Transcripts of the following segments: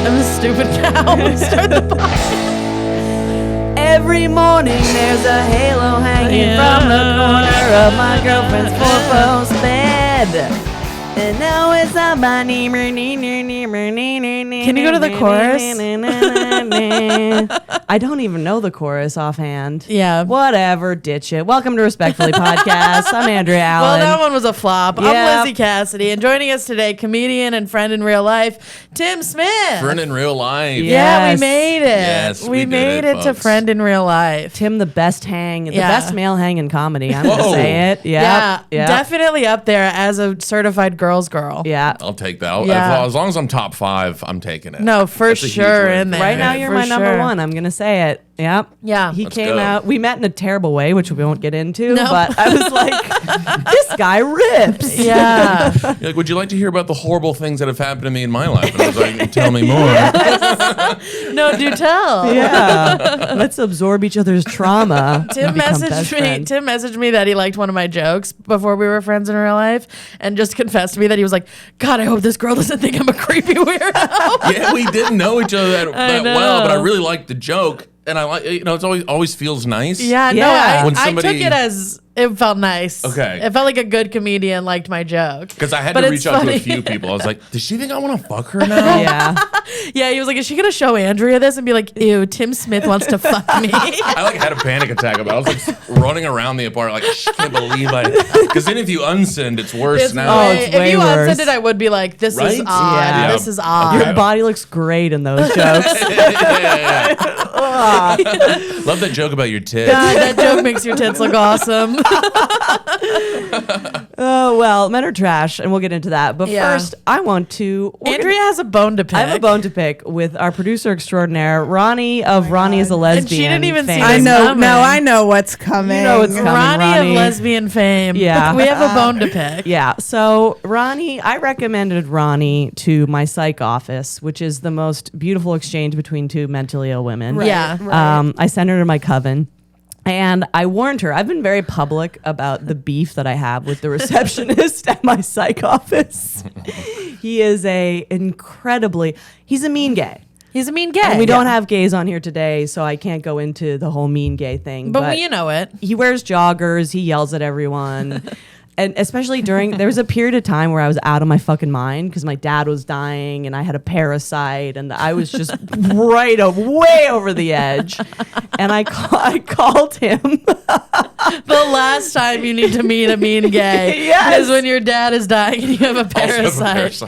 I'm a stupid cow. Start the podcast. Every morning there's a halo hanging from the corner of my girlfriend's four-post bed. And now it's a bunny. Can you go to the chorus? I don't even know the chorus offhand. Yeah. Whatever, ditch it. Welcome to Respectfully Podcast. I'm Andrea Well, Allen. that one was a flop. Yeah. I'm Lizzie Cassidy, and joining us today, comedian and friend in real life, Tim Smith. Friend in real life. Yeah, Yes. we made it. Yes, we we made did it it, to folks. friend in real life. Tim, the best Yeah. best male hang in comedy. I'm going to Whoa. say it. Yeah, Yep. definitely up there as a certified girls girl. Yeah. I'll take that. Yeah. As long as I'm top 5, I'm taking it. No, for That's a huge sure win. in there. Right now, you're For my number sure. one. I'm going to say it. Yep. Yeah. He Let's came go. out. We met in a terrible way, which we won't get into. No. But I was like, this guy rips. Yeah. You're like, would you like to hear about the horrible things that have happened to me in my life? And I was like, tell me more. No, do tell. Yeah. Let's absorb each other's trauma. Tim and become best messaged me. friends. Tim messaged me that he liked one of my jokes before we were friends in real life, and just confessed to me that he was like, "God, I hope this girl doesn't think I'm a creepy weirdo." Yeah, we didn't know each other that know. well, but I really liked the joke. And I like, it's always feels nice. Yeah, Yeah. no, When I took somebody- it as it felt nice. Okay. It felt like a good comedian liked my joke. Because I had But to it's reach out to funny. a few people. I was like, does she think I want to fuck her now? Yeah. Yeah, he was like, "Is she gonna show Andrea this and be like, ew, Tim Smith wants to fuck me?" I like had a panic attack about it. I was like running around the apartment like, I can't believe I. Because then if you unsend, it's worse It's now. Oh, it's if way you worse. unsend it, I would be like, "This is Right? odd. Yeah. This is odd." Okay. Your body looks great in those jokes. Yeah. Love that joke about your tits. God, that joke makes your tits look awesome. Oh, well, men are trash, and we'll get into that. But Yeah. first, I want to... Andrea has a bone to pick. I have a bone to pick with our producer extraordinaire, Ronnie of Ronnie is a Lesbian. And she didn't even see fame. this I know. coming. No, I know what's coming. You know what's coming. Ronnie Ronnie. of lesbian fame. Yeah. We have a bone to pick. Yeah. So Ronnie, I recommended Ronnie to my psych office, which is the most beautiful exchange between two mentally ill women. Right. Yeah. I sent her to my coven. And I warned her. I've been very public about the beef that I have with the receptionist at my psych office. He is he's a mean gay. He's a mean gay. And we don't have gays on here today, so I can't go into the whole mean gay thing. But you know it. He wears joggers. He yells at everyone. And especially there was a period of time where I was out of my fucking mind because my dad was dying and I had a parasite and I was just way over the edge. And I called him. The last time you need to meet a mean gay Yes. is when your dad is dying and you have a parasite.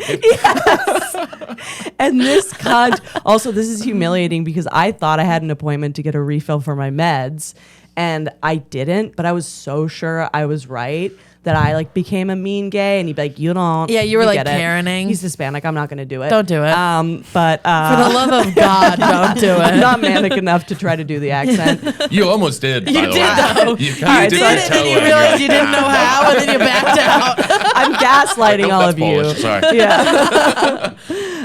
And this also, this is humiliating because I thought I had an appointment to get a refill for my meds and I didn't, but I was so sure I was right that I became a mean gay and he'd be like, you don't. Yeah, you were like get it. Karening. He's Hispanic. I'm not going to do it. Don't do it. But For the love of God, don't do I'm it. not manic enough to try to do the accent. You almost did. You by the did, way. though. You You kinda did, your and then toe you in. realized you didn't know how, and then you backed out. I'm gaslighting Nope, all that's of you. Polish, sorry. Yeah.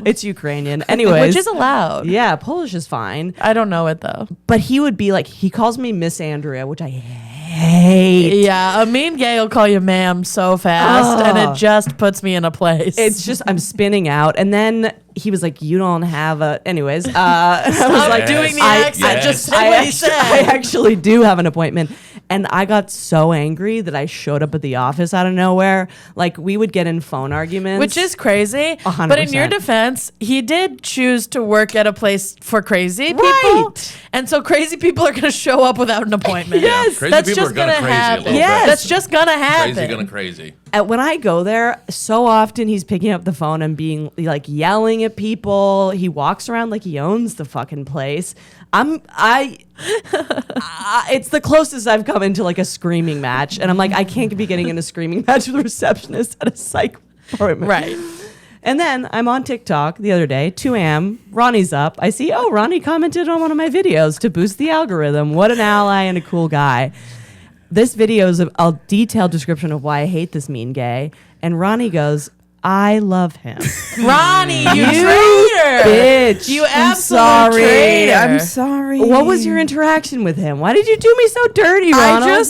It's Ukrainian. Anyways. Which is allowed. Yeah, Polish is fine. I don't know it, though. But he would be like, he calls me Miss Andrea, which I hate. Yeah, a mean gay will call you ma'am so fast, and it just puts me in a place. It's just, I'm spinning out. And then he was like, you don't have a, anyways. I was Stop like, doing the I- accent. yes. Just say what he said. I actually do have an appointment. And I got so angry that I showed up at the office out of nowhere. We would get in phone arguments. Which is crazy. 100%. But in your defense, he did choose to work at a place for crazy people. Right. And so crazy people are going to show up without an appointment. Yes. Crazy That's people just are gonna gonna crazy a happen. little Yes. bit. That's just going to happen. Crazy gonna crazy. When I go there, so often he's picking up the phone and being yelling at people. He walks around like he owns the fucking place. It's the closest I've come into a screaming match, and I'm like, I can't be getting in a screaming match with a receptionist at a psych appointment. Right. And then I'm on TikTok the other day, 2 a.m. Ronnie's up. I see, Ronnie commented on one of my videos to boost the algorithm. What an ally and a cool guy. This video is a detailed description of why I hate this mean gay. And Ronnie goes, I love him. Ronnie, you You traitor. bitch. You I'm absolute sorry. traitor. I'm sorry. What was your interaction with him? Why did you do me so dirty, Ronald?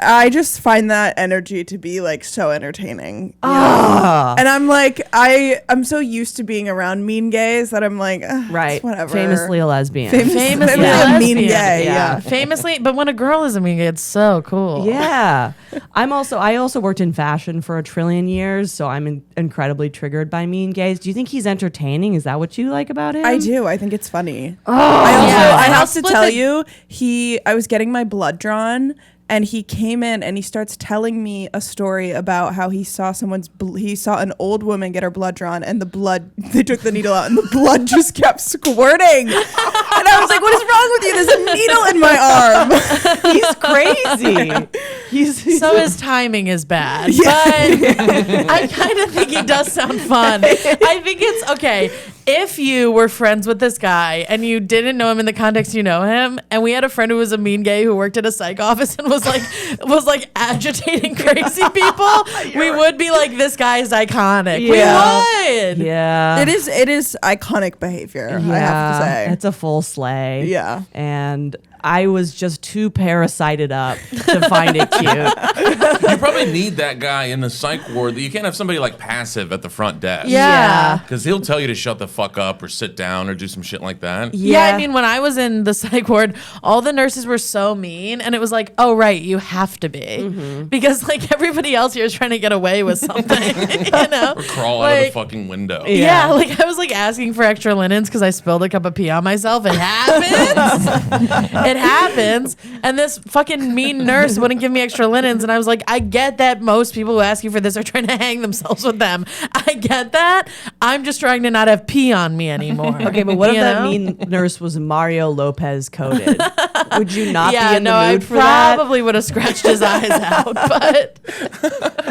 I just find that energy to be like so entertaining. you know? Ah. And I'm like, I'm so used to being around mean gays that I'm like, Right. it's whatever. Famously a lesbian. Famously a mean lesbian. gay. Yeah. Famously, but when a girl is a mean gay, it's so cool. Yeah. I also worked in fashion for a trillion years, so I'm incredibly triggered by mean gays. Do you think he's entertaining? Is that what you like about him? I do. I think it's funny. Oh, I have to split tell the- you, I was getting my blood drawn, and he came in and he starts telling me a story about how he saw he saw an old woman get her blood drawn, and they took the needle out and the blood just kept squirting. And I was like, what is wrong with you? There's a needle in my arm. He's crazy. So his timing is bad, but I kind of think he does sound fun. I think it's okay if you were friends with this guy and you didn't know him in the context you know him, and we had a friend who was a mean gay who worked at a psych office and was like agitating crazy people. We would be like, this guy's iconic. Yeah. We would. Yeah. It is iconic behavior, I have to say. It's a full sleigh. Yeah. And I was just too parasited up to find it cute. You probably need that guy in the psych ward. You can't have somebody like passive at the front desk. Yeah. Because he'll tell you to shut the fuck up or sit down or do some shit like that. Yeah, I mean, when I was in the psych ward, all the nurses were so mean, and it was like, oh, right, you have to be. Because, like, everybody else here is trying to get away with something, you know? Or crawl out of the fucking window. Yeah, like, I was, like, asking for extra linens because I spilled a cup of pee on myself. It happens. It happens. And this fucking mean nurse wouldn't give me extra linens, and I was like, I get that most people who ask you for this are trying to hang themselves with them. I get that. I'm just trying to not have pee on me anymore. Okay, but what if You that know? mean nurse was Mario Lopez coded? Would you not be in the I mood for that? probably would have scratched his eyes out, but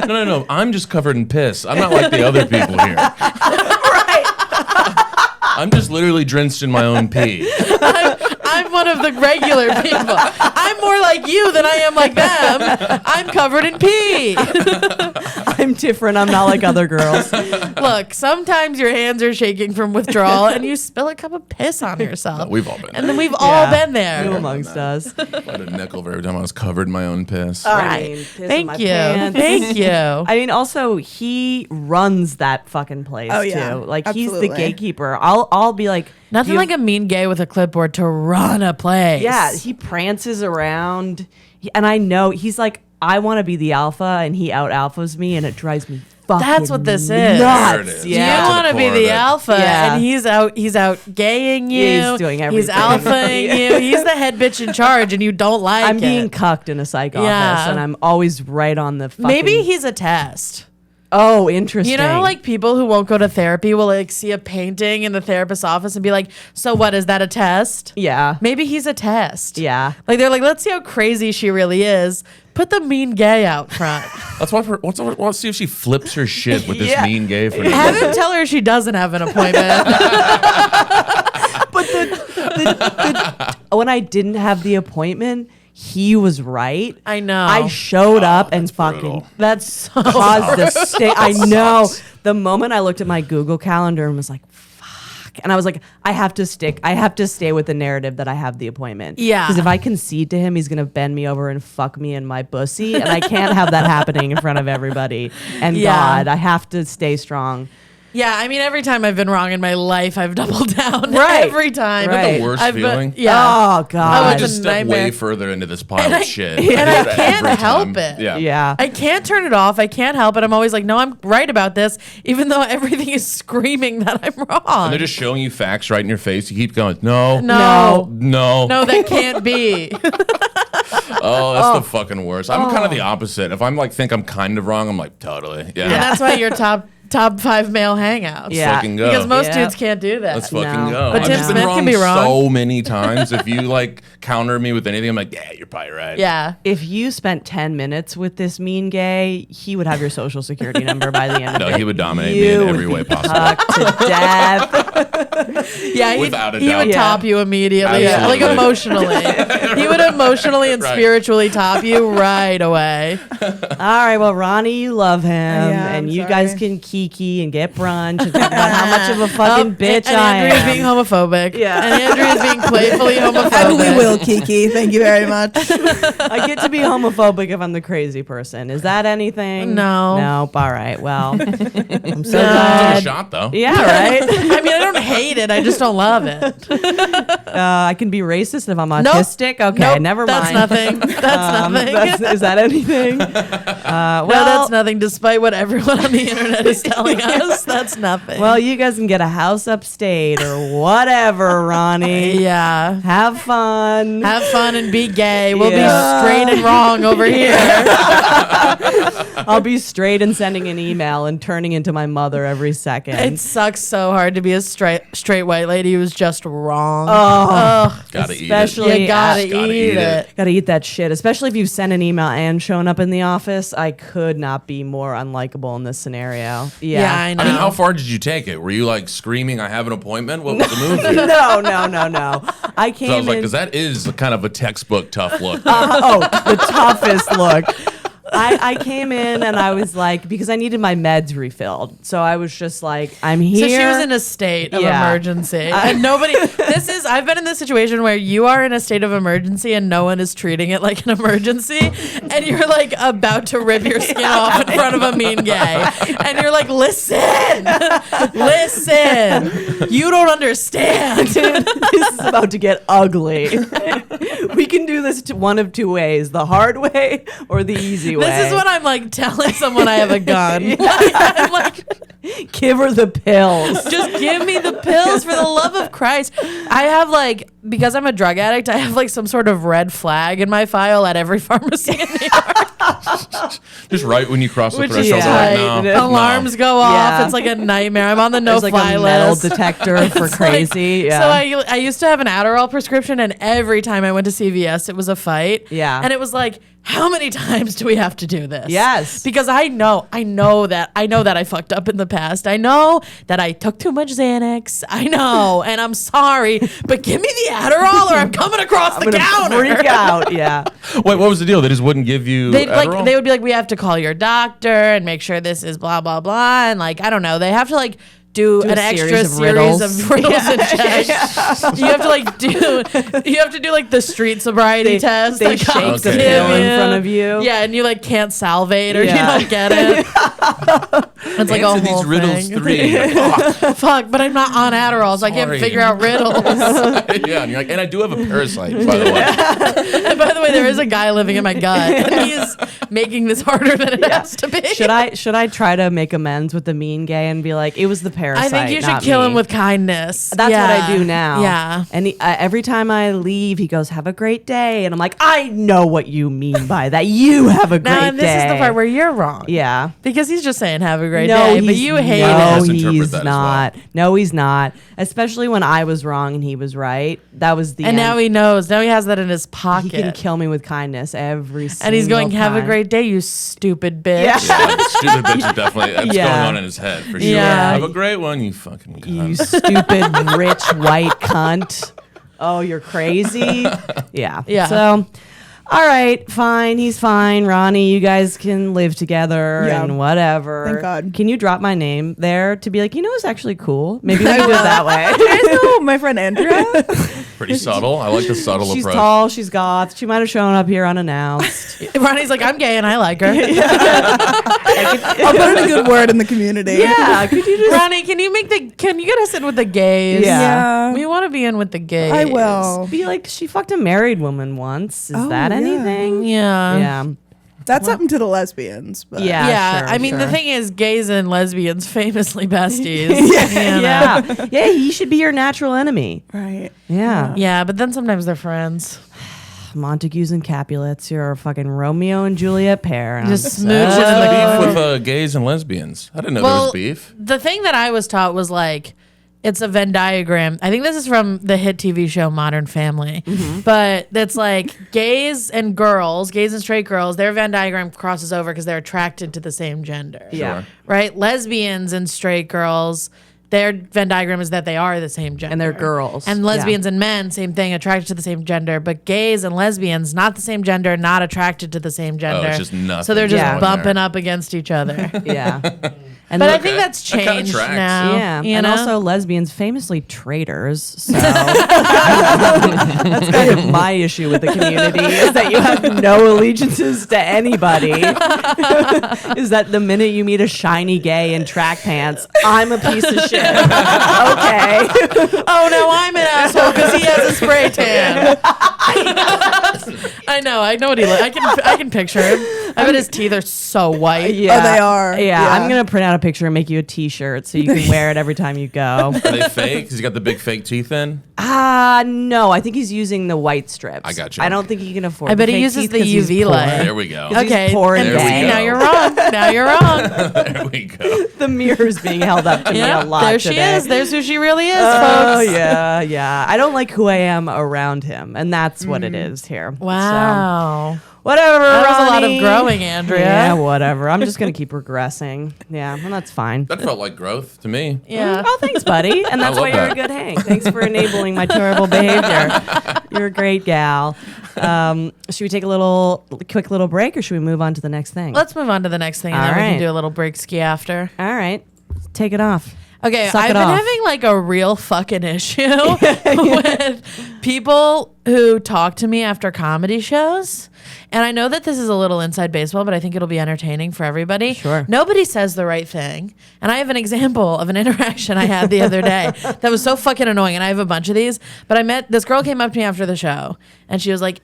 No. I'm just covered in piss. I'm not like the other people here. right. I'm just literally drenched in my own pee. I'm one of the regular people. I'm more like you than I am like them. I'm covered in pee. I'm different. I'm not like other girls. Look, sometimes your hands are shaking from withdrawal and you spill a cup of piss on yourself. We've all been And then there. we've all been Who there. amongst us? I had a nickel for every time I was covered in my own piss. Right. piss in Thank my you. pants. Thank you. I mean, also he runs that fucking place Oh, yeah. too. Like he's Absolutely. the gatekeeper. I'll be like Nothing you- like a mean gay with a clipboard to run a place. Yeah, he prances around, and I know he's like, I want to be the alpha, and he out alphas me, and it drives me fucking That's what this is. There it nuts. is. Yeah. You want to be core of the it. alpha, Yeah. and he's out gaying you. He's doing He's everything. alphaing you. He's the head bitch in charge, and you don't like I'm it. being cucked in a psych office, Yeah. and I'm always right on the fucking... Maybe he's a test. Oh, interesting. You know, like people who won't go to therapy will like see a painting in the therapist's office and be like, "So what? Is that a test?" Yeah. Maybe he's a test. Yeah. Like they're like, "Let's see how crazy she really is." Put the mean gay out front. Let's see if she flips her shit with this Yeah. mean gay for Have him tell her she doesn't have an appointment. But when I didn't have the appointment, he was right. I know. I showed up and fucking brutal. That's so. caused the state. I know. The moment I looked at my Google Calendar and was like, fuck. And I was like, I have to stay with the narrative that I have the appointment. Yeah. Because if I concede to him, he's going to bend me over and fuck me in my bussy. And I can't have that happening in front of everybody. And Yeah. God, I have to stay strong. Yeah, I mean, every time I've been wrong in my life, I've doubled down. Right. Every time. Right. The worst I've been- feeling. yeah. Oh, I God. was I just a step nightmare. way further into this pile of shit. and I do that can't every help time. it. Yeah. Yeah. I can't turn it off. I can't help it. I'm always like, no, I'm right about this, even though everything is screaming that I'm wrong. And they're just showing you facts right in your face. You keep going, no, no. no. That can't be. Oh, that's the fucking worst. I'm kind of the opposite. If I'm like think I'm kind of wrong, I'm like totally. Yeah. And that's why you're top 5 male hangouts. Let's Yeah. fucking go. Because most Yeah. dudes can't do that. Let's fucking No. go. But I've Tim just Smith been can be wrong. so many times. If you like counter me with anything, I'm like, yeah, you're probably right. Yeah. If you spent 10 minutes with this mean gay, he would have your social security number by the end of No, it. he would dominate me in every way possible. Fucked to death. Yeah, Without a he would doubt. top you immediately. Yeah, like Absolutely. emotionally. He would emotionally and Right. spiritually top you right away. All right, well, Ronnie, you love him, Yeah, and I'm you guys sorry. can kiki and get brunch and talk about how much of a fucking bitch and I Andrea am. is being homophobic. Yeah. And Andrea is being playfully homophobic. And we will, Kiki. Thank you very much. I get to be homophobic if I'm the crazy person. Is that anything? No. Nope. All right. Well, I'm so Give it glad. a shot though. Yeah, right. I mean, I don't hate it. I just don't love it. I can be racist if I'm autistic. Okay, Nope, never that's mind. nothing. That's nothing. Is that anything? No, that's nothing. Despite what everyone on the internet is telling us, that's nothing. Well, you guys can get a house upstate or whatever, Ronnie. yeah. Have fun. Have fun and be gay. We'll Yeah. be straight and wrong over here. I'll be straight and sending an email and turning into my mother every second. It sucks so hard to be a straight white lady who's just wrong. Oh, Gotta eat it. especially You gotta Gotta eat eat it. it. Gotta eat that shit. Especially if you send an email and shown up in the office. I could not be more unlikable in this scenario. Yeah, I know. I mean, how far did you take it? Were you like screaming, "I have an appointment"? What was the move? here? No. I came So I was like, in. because that is kind of a textbook tough look. The toughest look. I came in and I was like, because I needed my meds refilled. So I was just like, I'm here. So she was in a state of Yeah. emergency. And nobody, I've been in this situation where you are in a state of emergency and no one is treating it like an emergency. And you're like about to rip your skin off in front of a mean gay. And you're like, listen, you don't understand. This is about to get ugly. We can do this one of two ways: the hard way or the easy way. This is when I'm like telling someone I have a gun. I'm like, give her the pills. just give me the pills for the love of Christ. I have like, because I'm a drug addict, I have like some sort of red flag in my file at every pharmacy in New York. Just right when you cross the Which is threshold, tight. like, no, Yeah. Alarms go off. Yeah. It's like a nightmare. I'm on the There's like no-fly a metal list. detector for It's crazy. like- Yeah. So I used to have an Adderall prescription, and every time I went to CVS, it was a fight. Yeah. And it was like, how many times do we have to do this? Yes. Because I know that I fucked up in the past. I know that I took too much Xanax. I know, and I'm sorry, but give me the Adderall or I'm coming across the I'm gonna counter. freak out. Yeah. Wait, what was the deal? They just wouldn't give you Adderall? They would be like, we have to call your doctor and make sure this is blah blah blah, and like I don't know, they have to like do an a extra series of series riddles. of riddles and checks. You have to like do like the street sobriety test. They like, shake Okay. the pill in front of you. Yeah, and you like can't salivate or Yeah. you don't get it. It's like a Answer whole these riddles thing. 3. Fuck. Fuck, but I'm not on Adderall, so I can't Sorry. figure out riddles. Yeah, and you're like, and I do have a parasite, by the way. And by the way, there is a guy living in my gut, and he's making this harder than it has to be. Should I try to make amends with the mean gay and be like, it was the I parasite? think you should not kill me. him with kindness. That's what I do now. Yeah. And every time I leave, he goes, "Have a great day," and I'm like, "I know what you mean by that. You have a great Now, and this day." is the part where you're wrong. yeah. Because he's just saying have a great No, day, but he's- you hate no, it. Misinterpret he's that as not. No, he's not. Especially when I was wrong and he was right. That was the And end. now he knows. Now he has that in his He pocket. can kill me with kindness every single And he's going, have a time. great day, you stupid bitch. Yeah. Yeah, the stupid bitch is definitely that's Yeah. going on in his head for sure. Yeah. Have a great one, you fucking You cunt. stupid rich white cunt. Oh, you're crazy. Yeah. Yeah. So, all right, fine. He's fine. Ronnie, you guys can live together Yeah. and whatever. Thank God. Can you drop my name there to be like, it's actually cool? Maybe we can do it that way. You guys know my friend Andrea? Pretty subtle. I like the subtle She's approach. tall. She's goth. She might have shown up here unannounced. Ronnie's like, I'm gay and I like her. I'll put in a good word in the community. Yeah. Could you just? Ronnie, can you get us in with the gays? Yeah. We want to be in with the gays. I will. Be like, she fucked a married woman once. Is Oh, that yeah. anything? Yeah. Yeah. That's something to the lesbians. But Yeah. Yeah, sure, I mean, the sure. thing is, gays and lesbians famously besties. Yeah. Yeah. He should be your natural enemy. Right. Yeah. Yeah, but then sometimes they're friends. Montagues and Capulets. You're a fucking Romeo and Juliet pair. and Just I'm smooching so- in the Beef corner. with gays and lesbians. I didn't know there was beef. The thing that I was taught was like, it's a Venn diagram. I think this is from the hit TV show Modern Family. But that's like gays and straight girls, their Venn diagram crosses over because they're attracted to the same gender. Yeah. Sure. Right? Lesbians and straight girls, their Venn diagram is that they are the same gender. And they're girls. And lesbians and men, same thing, attracted to the same gender. But gays and lesbians, not the same gender, not attracted to the same gender. it's just nothing. So they're just going bumping there. up against each other. Yeah. And But I Okay. think that's That kinda changed tracks. now. yeah, you and know? also lesbians famously traitors. So that's kind of my issue with the community is that you have no allegiances to anybody. Is that the minute you meet a shiny gay in track pants, I'm a piece of shit. Okay. Oh no, I'm an asshole because he has a spray tan. I know what he looks. I can picture him. I bet his teeth are so white. Yeah. Oh, they are. Yeah, Yeah. I'm gonna print out a picture and make you a T-shirt so you can wear it every time you go. Are they fake? Has he got the big fake teeth in? No, I think he's using the white strips. I got you. I don't think he can afford. I bet the he fake uses teeth the 'cause he's UV poor. light. There we go. He's Okay, poor and and see, gay. now you're wrong. Now you're wrong. There we go. The mirror's being held up to me Yeah, a lot there today. she is. There's who she really is, Oh folks. yeah. I don't like who I am around him, and that's what it is here. Wow. So, whatever. That was a lot of Ronnie. growing, Andrea. Yeah, whatever. I'm just gonna keep regressing. Yeah, well, that's fine. That felt like growth to me. Yeah. Oh, thanks, buddy. And that's love why you're a that. good hang. Thanks for enabling my terrible behavior. You're a great gal. Should we take a quick little break, or should we move on to the next thing? Let's move on to the next thing, and All then we right. can do a little break ski after. All right, take it off. Okay, Suck I've it been off. having like a real fucking issue with people who talk to me after comedy shows. And I know that this is a little inside baseball, but I think it'll be entertaining for everybody. Sure. Nobody says the right thing. And I have an example of an interaction I had the other day that was so fucking annoying. And I have a bunch of these. But I met this girl came up to me after the show and she was like,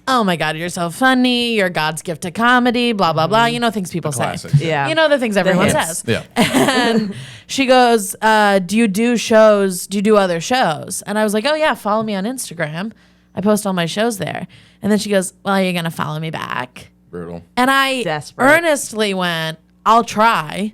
"Oh my God, you're so funny. You're God's gift to comedy, blah, blah, blah." You know, things people say. Classics. Yeah. You know, the things everyone hits. says. Yeah. And she goes, "Do you do shows? Do you do other shows?" And I was like, "Oh yeah, follow me on Instagram. I post all my shows there." And then she goes, "Well, you're gonna follow me back." Brutal. And I Desperate. earnestly went, "I'll try."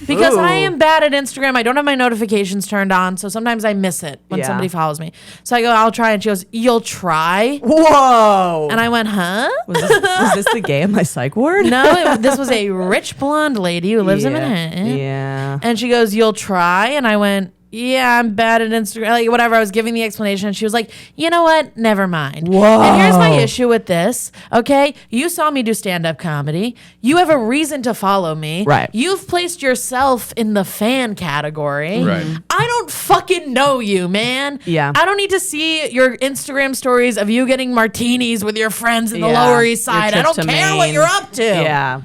Because I Ooh. am bad at Instagram. I don't have my notifications turned on, so sometimes I miss it when Yeah. somebody follows me. So I go, "I'll try." And she goes, "You'll try?" Whoa. And I went, "Huh?" was this the gay in my psych ward? No, this was a rich blonde lady who lives in Manhattan. Yeah. And she goes, "You'll try?" And I went, "Yeah, I'm bad at Instagram." Like, whatever. I was giving the explanation. And she was like, "You know what? Never mind." Whoa. And here's my issue with this. Okay. You saw me do stand-up comedy. You have a reason to follow me. Right. You've placed yourself in the fan category. Right. I don't fucking know you, man. Yeah. I don't need to see your Instagram stories of you getting martinis with your friends in the Yeah. Lower East Your Side. I trip don't to care what Maine. you're up to. Yeah.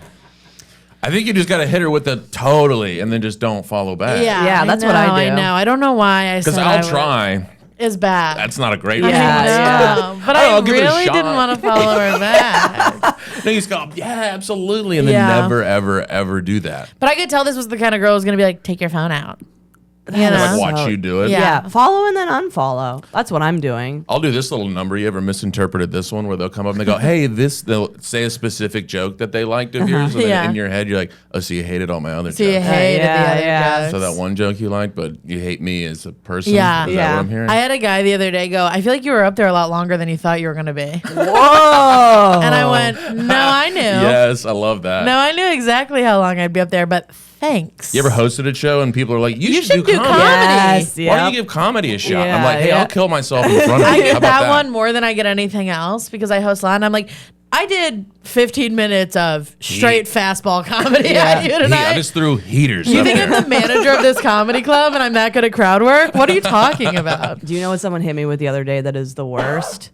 I think you just got to hit her with the totally and then just don't follow back. Yeah, that's what I do. I know. I don't know why I Because said I'll I would- try. Is bad. That's not a great Yeah, response. yeah. But I'll I give it a really shot. didn't want to follow her back. No, you just go, yeah, absolutely. And then Yeah. never, ever, ever do that. But I could tell this was the kind of girl who was going to be like, "Take your phone out." You know? Like, watch you do it. Yeah. Yeah. Follow and then unfollow. That's what I'm doing. I'll do this little number. You ever misinterpreted this one where they'll come up and they go, "Hey, they'll say a specific joke that they liked of yours." And then Yeah. in your head, you're like, "Oh, so you hated all my other So you jokes." hated yeah, the other yeah. jokes. So that one joke you liked, but you hate me as a person? Yeah. Is that Yeah. what I'm hearing? I had a guy the other day go, "I feel like you were up there a lot longer than you thought you were going to be." Whoa. And I went, "No, I knew. Yes, I love that. No, I knew exactly how long I'd be up there, but thanks." You ever hosted a show and people are like, you should should do comedy. comedy. Yes, Why yep. don't you give comedy a shot? Yeah, I'm like, hey, yeah. I'll kill myself in front of I you. How get about that one more than I get anything else because I host a lot. And I'm like, I did 15 minutes of straight fastball comedy at you Hey, tonight. I just threw heaters You up think there. I'm the manager of this comedy club and I'm that good at crowd work? What are you talking about? Do you know what someone hit me with the other day that is the worst?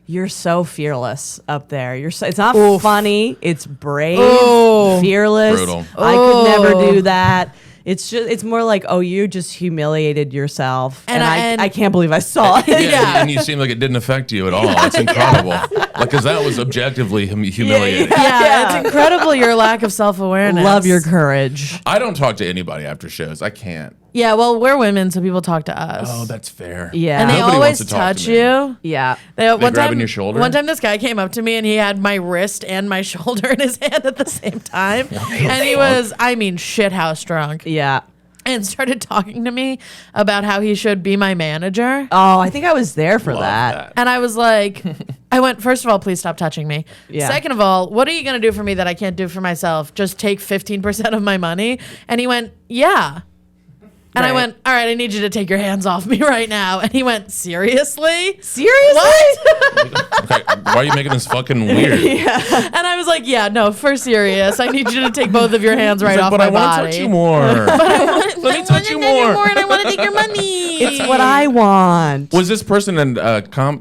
You're so fearless up there. It's not funny. It's brave, Ooh. fearless. Brutal. I could never Ooh. do that. It's more like, oh, you just humiliated yourself, and I can't believe I saw it. Yeah. And you seem like it didn't affect you at all. That's incredible. Like, because that was objectively humiliating. Yeah, it's incredible your lack of self-awareness. Love your courage. I don't talk to anybody after shows. I can't. Yeah, well, we're women, so people talk to us. Oh, that's fair. Yeah. and they Nobody always wants to talk touch to me. you. Yeah. One grabbing time, your shoulder? One time, this guy came up to me and he had my wrist and my shoulder in his hand at the same time, and he was, I mean, shithouse drunk, Yeah. and started talking to me about how he should be my manager. Oh, I think I was there for Love that. And I was like, I went, first of all, please stop touching me. Yeah. Second of all, what are you going to do for me that I can't do for myself? Just take 15% of my money? And he went, yeah. And I Right. went, all right, I need you to take your hands off me right now. And he went, seriously? Seriously? What? Okay, why are you making this fucking weird? And I was like, yeah, no, for serious. I need you to take both of your hands right He's like, off but my I want to body. touch you more. Let me touch you more. And I want to take your money. It's what I want. Was this person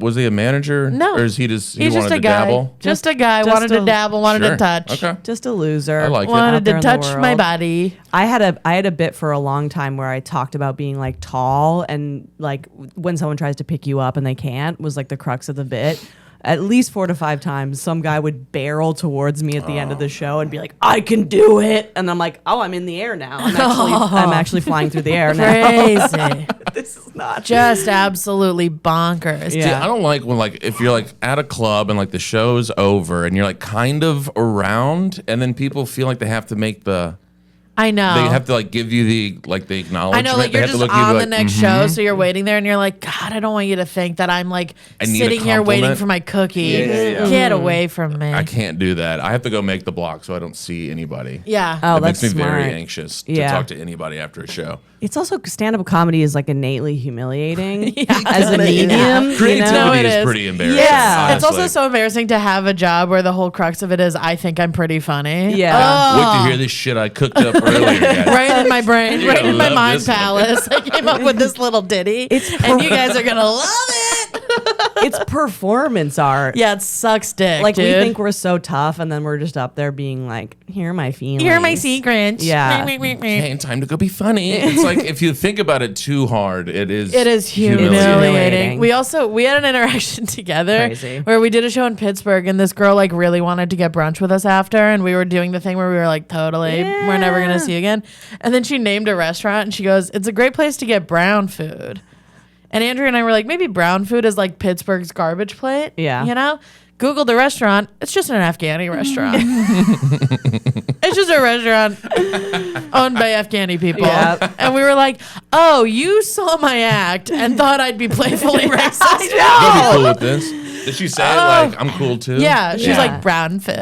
was he a manager? No. Or is he just He's wanted just a to guy. dabble? Just a guy. Just Wanted to a- dabble, wanted Sure. to touch. Okay. Just a loser. I like it. Wanted Out there to in the touch my world. body. I had a bit for a long time where I talked about being like tall and like when someone tries to pick you up and they can't was like the crux of the bit. At least 4 to 5 times, some guy would barrel towards me at the end of the show and be like, "I can do it," and I'm like, "Oh, I'm in the air now. I'm actually flying through the air now." Crazy. This is not Just absolutely bonkers. Yeah. See, I don't like when like if you're like at a club and like the show's over and you're like kind of around and then people feel like they have to make I know. they have to like give you the acknowledgement. I know, like They you're have to just look at you on the like, next show, so you're waiting there, and you're like, God, I don't want you to think that I'm like I need a sitting here waiting compliment. for my cookie. Yeah. Get away from me. I can't do that. I have to go make the block so I don't see anybody. Yeah. Oh, It makes that's me very smart. anxious to Yeah. talk to anybody after a show. It's also stand-up comedy is like innately humiliating as a kinda is. medium. You Creativity No, know? it is is. pretty embarrassing. Yeah. It's also honestly. so embarrassing to have a job where the whole crux of it is I think I'm pretty funny. Yeah. Wait to hear this shit I cooked up earlier, guys. Right in my brain, You're right gonna in my love mind this one. palace. I came up with this little ditty, and you guys are gonna love it. It's performance art. Yeah, it sucks dick, Like dude. we think we're so tough, and then we're just up there being like, "Here are my feelings. Here are my secrets. Yeah. Okay, time to go be funny. It's like if you think about it too hard, it is. It is humiliating. humiliating. We had an interaction together Crazy. where we did a show in Pittsburgh, and this girl like really wanted to get brunch with us after, and we were doing the thing where we were like, totally, we're never gonna see you again. And then she named a restaurant, and she goes, "It's a great place to get brown food." And Andrew and I were like, maybe brown food is like Pittsburgh's garbage plate. Yeah. You know? Googled the restaurant. It's just an Afghani restaurant. It's just a restaurant owned by Afghani people. Yeah. And we were like, oh, you saw my act and thought I'd be playfully racist. You'll be cool with this. Did she say it like I'm cool too? Yeah. She's Yeah. like, brown food.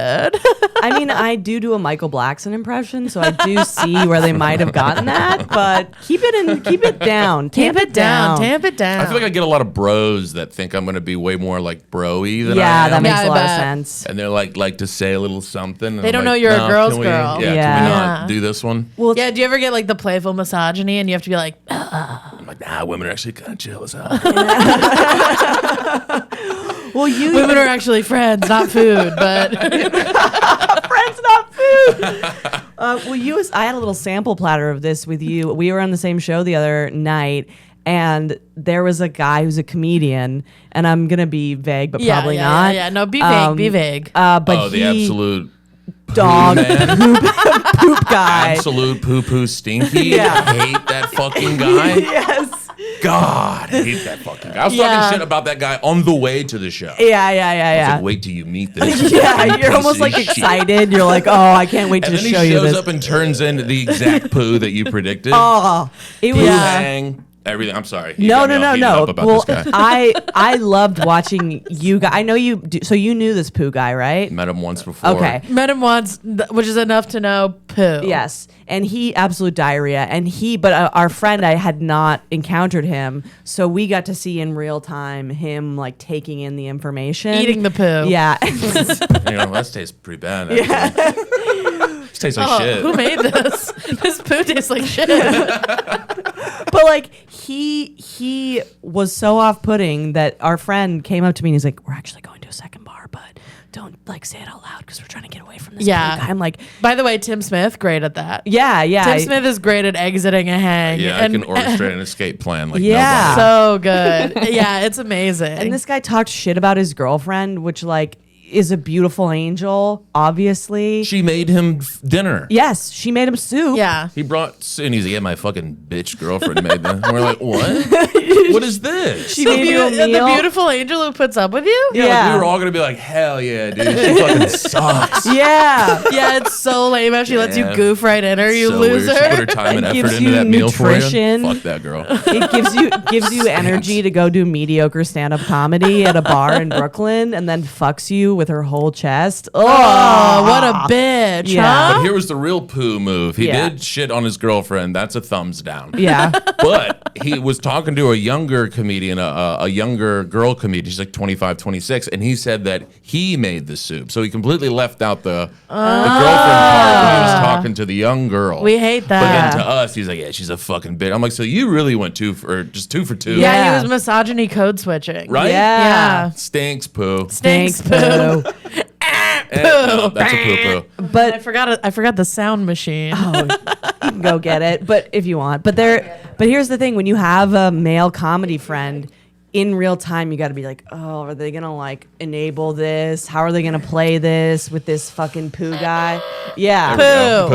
I mean, I do a Michael Blackson impression, so I do see where they might have gotten that. But keep it down. Tamp it down. Tamp it down. I feel like I get a lot of bros that think I'm gonna be way more like bro-y than I Yeah, am. that makes Yeah, a I lot of bet. sense. And they're like to say a little something. and They I'm don't like, know you're a "No, girl's can we- girl." Yeah, Yeah. can we Yeah. not do this one? Well, yeah, do you ever get like the playful misogyny and you have to be like, I'm like, nah, women are actually kind of chill as hell. well, you women are actually friends, not food, but friends, not food. I had a little sample platter of this with you. We were on the same show the other night, and there was a guy who's a comedian, and I'm gonna be vague, but yeah, probably yeah, not. Yeah, no, be vague, be vague. But Oh, the he, absolute dog man. poop guy. Absolute poo-poo stinky. Yeah. I hate that fucking guy. Yes. God, I hate that fucking guy. I was Yeah. talking shit about that guy on the way to the show. Yeah. Like, wait till you meet this. Yeah, fucking you're piece almost of like shit. excited. You're like, oh, I can't wait to And then he show you shows this. up and turns into the exact poo that you predicted. Oh, it Poo was. hang, everything. I'm sorry. You No, got me no, all no, heated no. up about Well, this guy. I loved watching you guys. I know you. So you knew this poo guy, right? Met him once before. Okay. Met him once, which is enough to know poo. Yes, and he absolute diarrhea, but our friend, I had not encountered him, so we got to see in real time him like taking in the information, Eating the poo. Yeah, You know, that tastes pretty bad. Actually. This tastes like Oh, shit. who made this? This poo tastes like shit. but like he was so off-putting that our friend came up to me and he's like, "We're actually going to a second bar, but don't like say it out loud because we're trying to get away from this." Yeah. poo guy." I'm like, By the way, Tim Smith, great at that. yeah. Tim Smith is great at exiting a hang. Yeah, and, I can orchestrate an escape plan like Yeah. nobody. So good. Yeah, it's amazing. And this guy talked shit about his girlfriend, which like is a beautiful angel, obviously. She made him dinner. Yes, she made him soup. yeah. He brought, and he's like, yeah, my fucking bitch girlfriend made that. And we're like, what? What is this? She made you a The meal. beautiful angel who puts up with you? Yeah, like, Yeah. we were all gonna be like, hell yeah, dude. She fucking sucks. Yeah. Yeah, it's so lame how she lets you Yeah. goof right in her, you So weird. loser. She put her time and It effort gives into you that meal nutrition. for you. Fuck that girl. It gives you energy to go do mediocre stand-up comedy at a bar in Brooklyn and then fucks you with her whole chest. Oh, what a bitch, Yeah. huh? But here was the real poo move. He Yeah. did shit on his girlfriend. That's a thumbs down. Yeah. But he was talking to a younger comedian, a younger girl comedian. She's like 25, 26. And he said that he made the soup. So he completely left out the girlfriend part when he was talking to the young girl. We hate But then that. to us, he's like, yeah, she's a fucking bitch. I'm like, so you really went two for two? Yeah, Yeah. he was misogyny code switching. Right? Yeah. Stinks poo. Stinks poo. poo. No, that's a poo poo. But I forgot the sound machine. you can go get it, but if you want. But here's the thing: when you have a male comedy friend, in real time, you got to be like, oh, are they gonna like enable this? How are they gonna play this with this fucking poo guy? Yeah, Poo.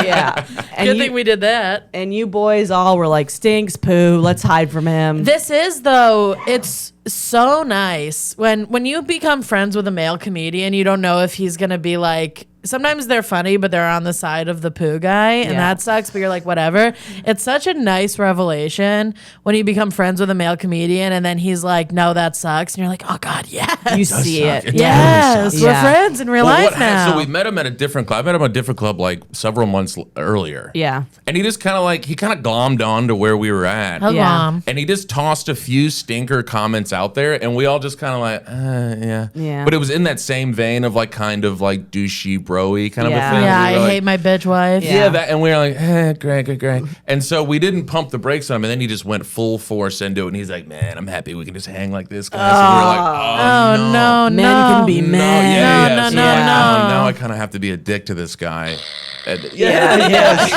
yeah. And Good you, thing we did that. and you boys all were like, stinks poo. Let's hide from him. This is though, it's so nice when you become friends with a male comedian, you don't know if he's gonna be like, sometimes they're funny, but they're on the side of the poo guy, and Yeah. that sucks, but you're like, whatever. It's such a nice revelation when you become friends with a male comedian and then he's like, no, that sucks. And you're like, oh God, yes. You see suck. it. It Yes, does we're Yeah. friends in real life now. So we met him at a different club. I met him at a different club like several months earlier. Yeah. And he just kind of glommed on to where we were at. Hell, Yeah. Mom. And he just tossed a few stinker comments out there, and we all just kind of like, yeah. Yeah. But it was in that same vein of like kind of like douchey, broy kind of a Yeah. thing. Yeah, We were I like, hate my bitch wife. Yeah, that, and we were like, great. And so we didn't pump the brakes on him, and then he just went full force into it, and he's like, man, I'm happy we can just hang like this, guys. And we were like, Oh no, Men no. can be no, men. yeah, yeah. No, So no, now, no. now I kind of have to be a dick to this guy. And-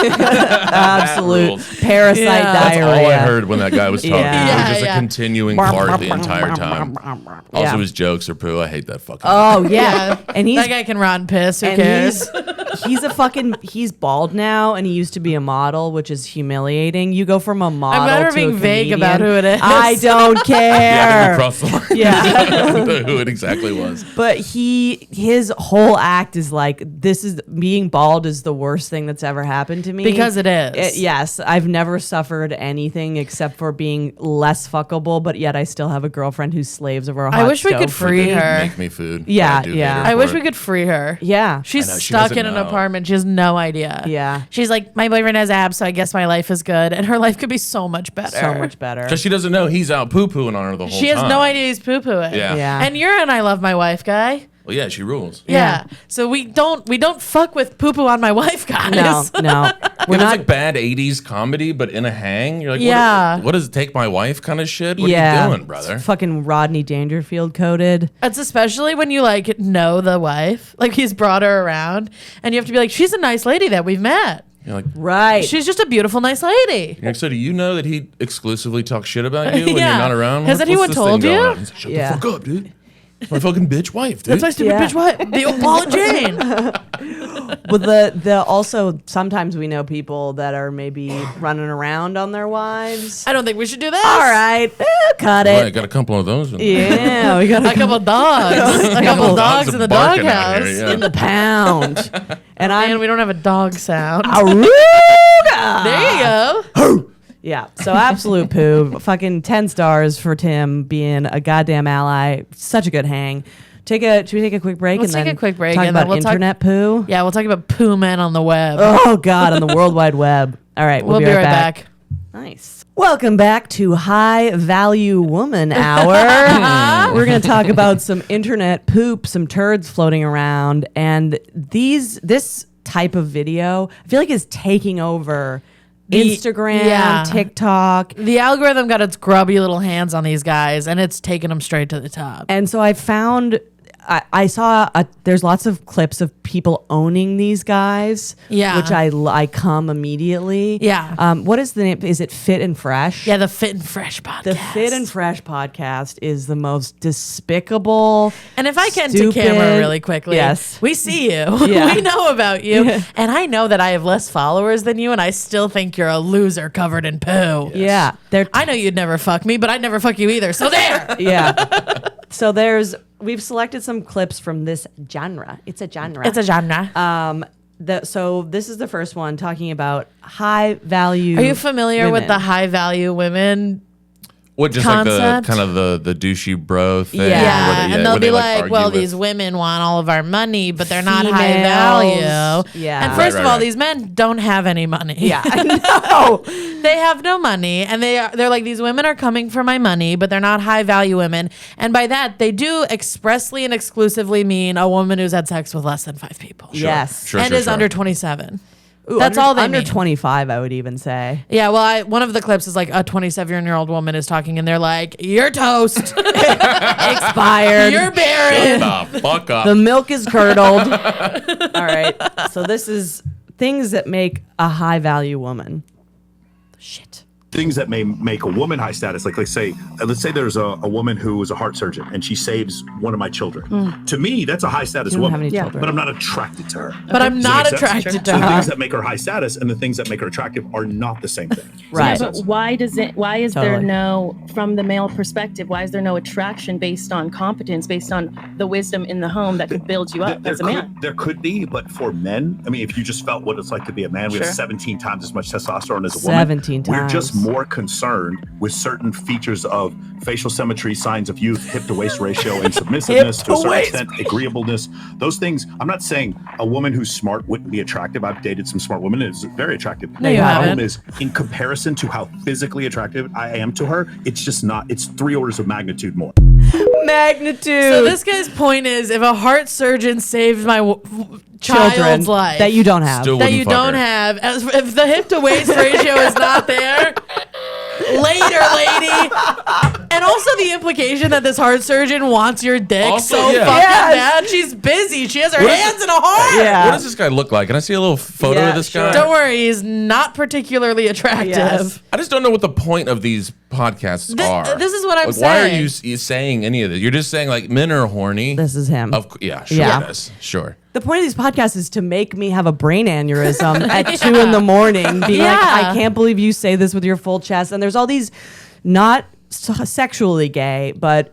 Absolute rules. parasite Yeah. That's all I diarrhea. heard when that guy was talking. Yeah. It was Yeah, just yeah. a continuing part the entire time. Also, Yeah. his jokes are poo. I hate that fucking. Oh yeah. Yeah. And he's That guy can rot and piss. Who and cares? he's bald now, and he used to be a model, which is humiliating. You go from a model better to being a vague comedian. about who it is. I don't Yeah, care. we crossed the line. Yeah. Who it exactly was. But his whole act is like, this is being bald is the worst thing that's ever happened to me. Because it is. Yes, I've never suffered anything except for being less fuckable, but yet I still have a girlfriend who slaves over a hot I wish we stove. could free They her. Make me food. Yeah, I do hate yeah. her I for wish it. we could free her. Yeah. She's I know, she stuck doesn't in an know. apartment. She has no idea. Yeah. She's like, my boyfriend has abs, so I guess my life is good. And her life could be so much better. So much better. Because she doesn't know he's out poo-pooing on her the whole She time. has no idea he's poo pooing. Yeah. Yeah. And you're an I love my wife guy. Well, yeah, she rules. Yeah. So we don't fuck with poo poo on my wife guys. No. We're It was not like bad 80s comedy, but in a hang. You're like, Yeah. what does it take my wife kind of shit? What yeah. are you doing, brother? It's fucking Rodney Dangerfield coded. It's especially when you like know the wife. Like he's brought her around and you have to be like, she's a nice lady that we've met. You're like, Right. She's just a beautiful, nice lady. you're like, so do you know that he exclusively talks shit about you when Yeah. you're not around? Has What's anyone this told thing you? going on? He's like, shut Yeah. the fuck up, dude. It's my fucking bitch wife, dude. That's my stupid Yeah. bitch wife. The old Paul and Jane. But the also sometimes we know people that are maybe running around on their wives. I don't think we should do this. All right, cut Well, I it. got a couple of those. Yeah, we got A couple dogs. A couple dogs in the barking out doghouse. here, yeah. in the pound, and And I'm we don't have a dog sound. Aruga! There you go. Yeah, so absolute poo. Fucking 10 stars for Tim being a goddamn ally. Such a good hang. Should we take a quick break? Let's and take then a quick break Talk and then about we'll talk- internet poo. Yeah, we'll talk about poo men on the web. Oh God, on the World Wide Web. All right, we'll be right back. Nice. Welcome back to High Value Woman Hour. We're going to talk about some internet poop, some turds floating around, and this type of video, I feel like is taking over Instagram, yeah. TikTok. The algorithm got its grubby little hands on these guys, and it's taken them straight to the top. And so I found I saw there's lots of clips of people owning these guys, Yeah. which I come immediately. Yeah. What is the name? Is it Fit and Fresh? Yeah, the Fit and Fresh podcast. The Fit and Fresh podcast is the most despicable. And if I can stupid- to camera really quickly, Yes. we see you. Yeah. We know about you. Yeah. And I know that I have less followers than you, and I still think you're a loser covered in poo. Yeah. They're I know you'd never fuck me, but I'd never fuck you either. So there. yeah. So we've selected some clips from this genre. It's a genre. It's a genre. So this is the first one talking about high value. Are you familiar with women. the high value women What, just concept. like the kind of the douchey bro thing? Yeah, where and they'll where be they, like, argue well, with- these women want all of our money, but they're not high Females. value. Yeah. And first Right, of all, right. these men don't have any money. Yeah, I know. They have no money, and they're like, these women are coming for my money, but they're not high value women. And by that, they do expressly and exclusively mean a woman who's had sex with less than 5 people. Yes. Sure, and sure, is sure. under 27. Ooh, That's under, all they under mean. 25, I would even say. Yeah, well, one of the clips is like a 27-year-old woman is talking, and they're like, "You're toast, Expired. you're barren." Shut the fuck up. The milk is curdled. All right. So this is things that make a high value woman. Shit. Things that may make a woman high status, like let's say there's a woman who is a heart surgeon and she saves one of my children. To me, that's a high status You don't have woman. any children. But I'm not attracted to her. But I'm Does that not make sense? attracted So to the her. things that make her high status and the things that make her attractive are not the same thing. Does that Right. make But sense? why is there Totally. no, from the male perspective, why is there no attraction based on competence, based on the wisdom in the home that could build you up as a man? There could be, but for men, I mean, if you just felt what it's like to be a man, we have Sure. 17 times as much testosterone as a woman. 17 We're just times. more concerned with certain features of facial symmetry, signs of youth, hip to waist ratio, and submissiveness to a certain extent, agreeableness. Those things, I'm not saying a woman who's smart wouldn't be attractive. I've dated some smart women, and it's very attractive. No, you the haven't. problem is, in comparison to how physically attractive I am to her, it's just not, it's 3 orders of magnitude more. Magnitude. So this guy's point is, if a heart surgeon saved my Children child's life that you don't have. Still that wouldn't you fuck don't her. have, if the hip to waist ratio is not there, later, lady. And also the implication that this heart surgeon wants your dick Also, so yeah. fucking Yes. bad. She's busy. She has her What is hands in a heart. Yeah. What does this guy look like? Can I see a little photo Yeah, of this sure. guy? Don't worry, he's not particularly attractive. Yes. I just don't know what the point of these podcasts are. This is what I'm Why are saying. you saying any of this? You're just saying like men are horny. This is him. Yeah, sure Yeah. it is. Sure. The point of these podcasts is to make me have a brain aneurysm at 2 a.m, being like, Yeah. I can't believe you say this with your full chest. And there's all these not sexually gay, but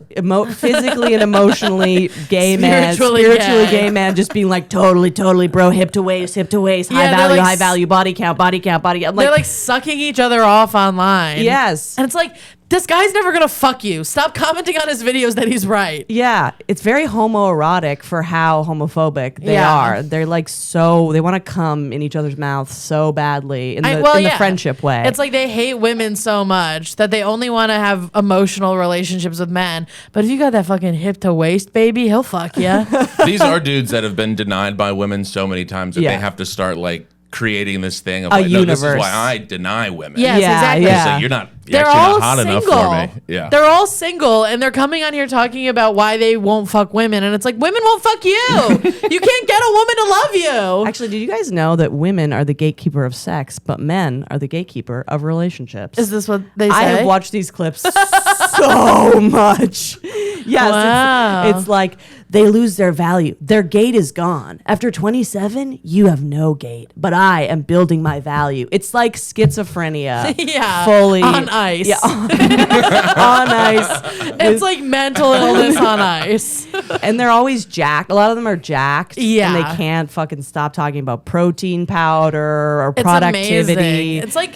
physically and emotionally gay Spiritually spiritually gay. gay man, just being like, totally, bro, hip to waist, Yeah, high they're like value, body count. I'm They're like, like sucking each other off online. yes. And it's like, this guy's never gonna fuck you. Stop commenting on his videos that he's right. Yeah, it's very homoerotic for how homophobic they Yeah. are. They're like they want to come in each other's mouths so badly in the Yeah. friendship way. It's like they hate women so much that they only want to have emotional relationships with men. But if you got that fucking hip to waist baby, he'll fuck you. These are dudes that have been denied by women so many times that Yeah. they have to start like creating this thing of A like, no, this is universe. why I deny women. Yes, Yeah, exactly. yeah. It's like, you're They're actually all not hot single. enough for me. Yeah. They're all single and they're coming on here talking about why they won't fuck women. And it's like, women won't fuck you. You can't get a woman to love you. Actually, did you guys know that women are the gatekeeper of sex, but men are the gatekeeper of relationships? Is this what they say? I have watched these clips so much. Yes, Wow. it's like they lose their value. Their gate is gone. After 27, you have no gate, but I am building my value. It's like schizophrenia. Yeah. Fully On ice. Yeah, on ice. It's like mental illness on ice. And they're always jacked. A lot of them are jacked. Yeah. And they can't fucking stop talking about protein powder or It's productivity. amazing. It's like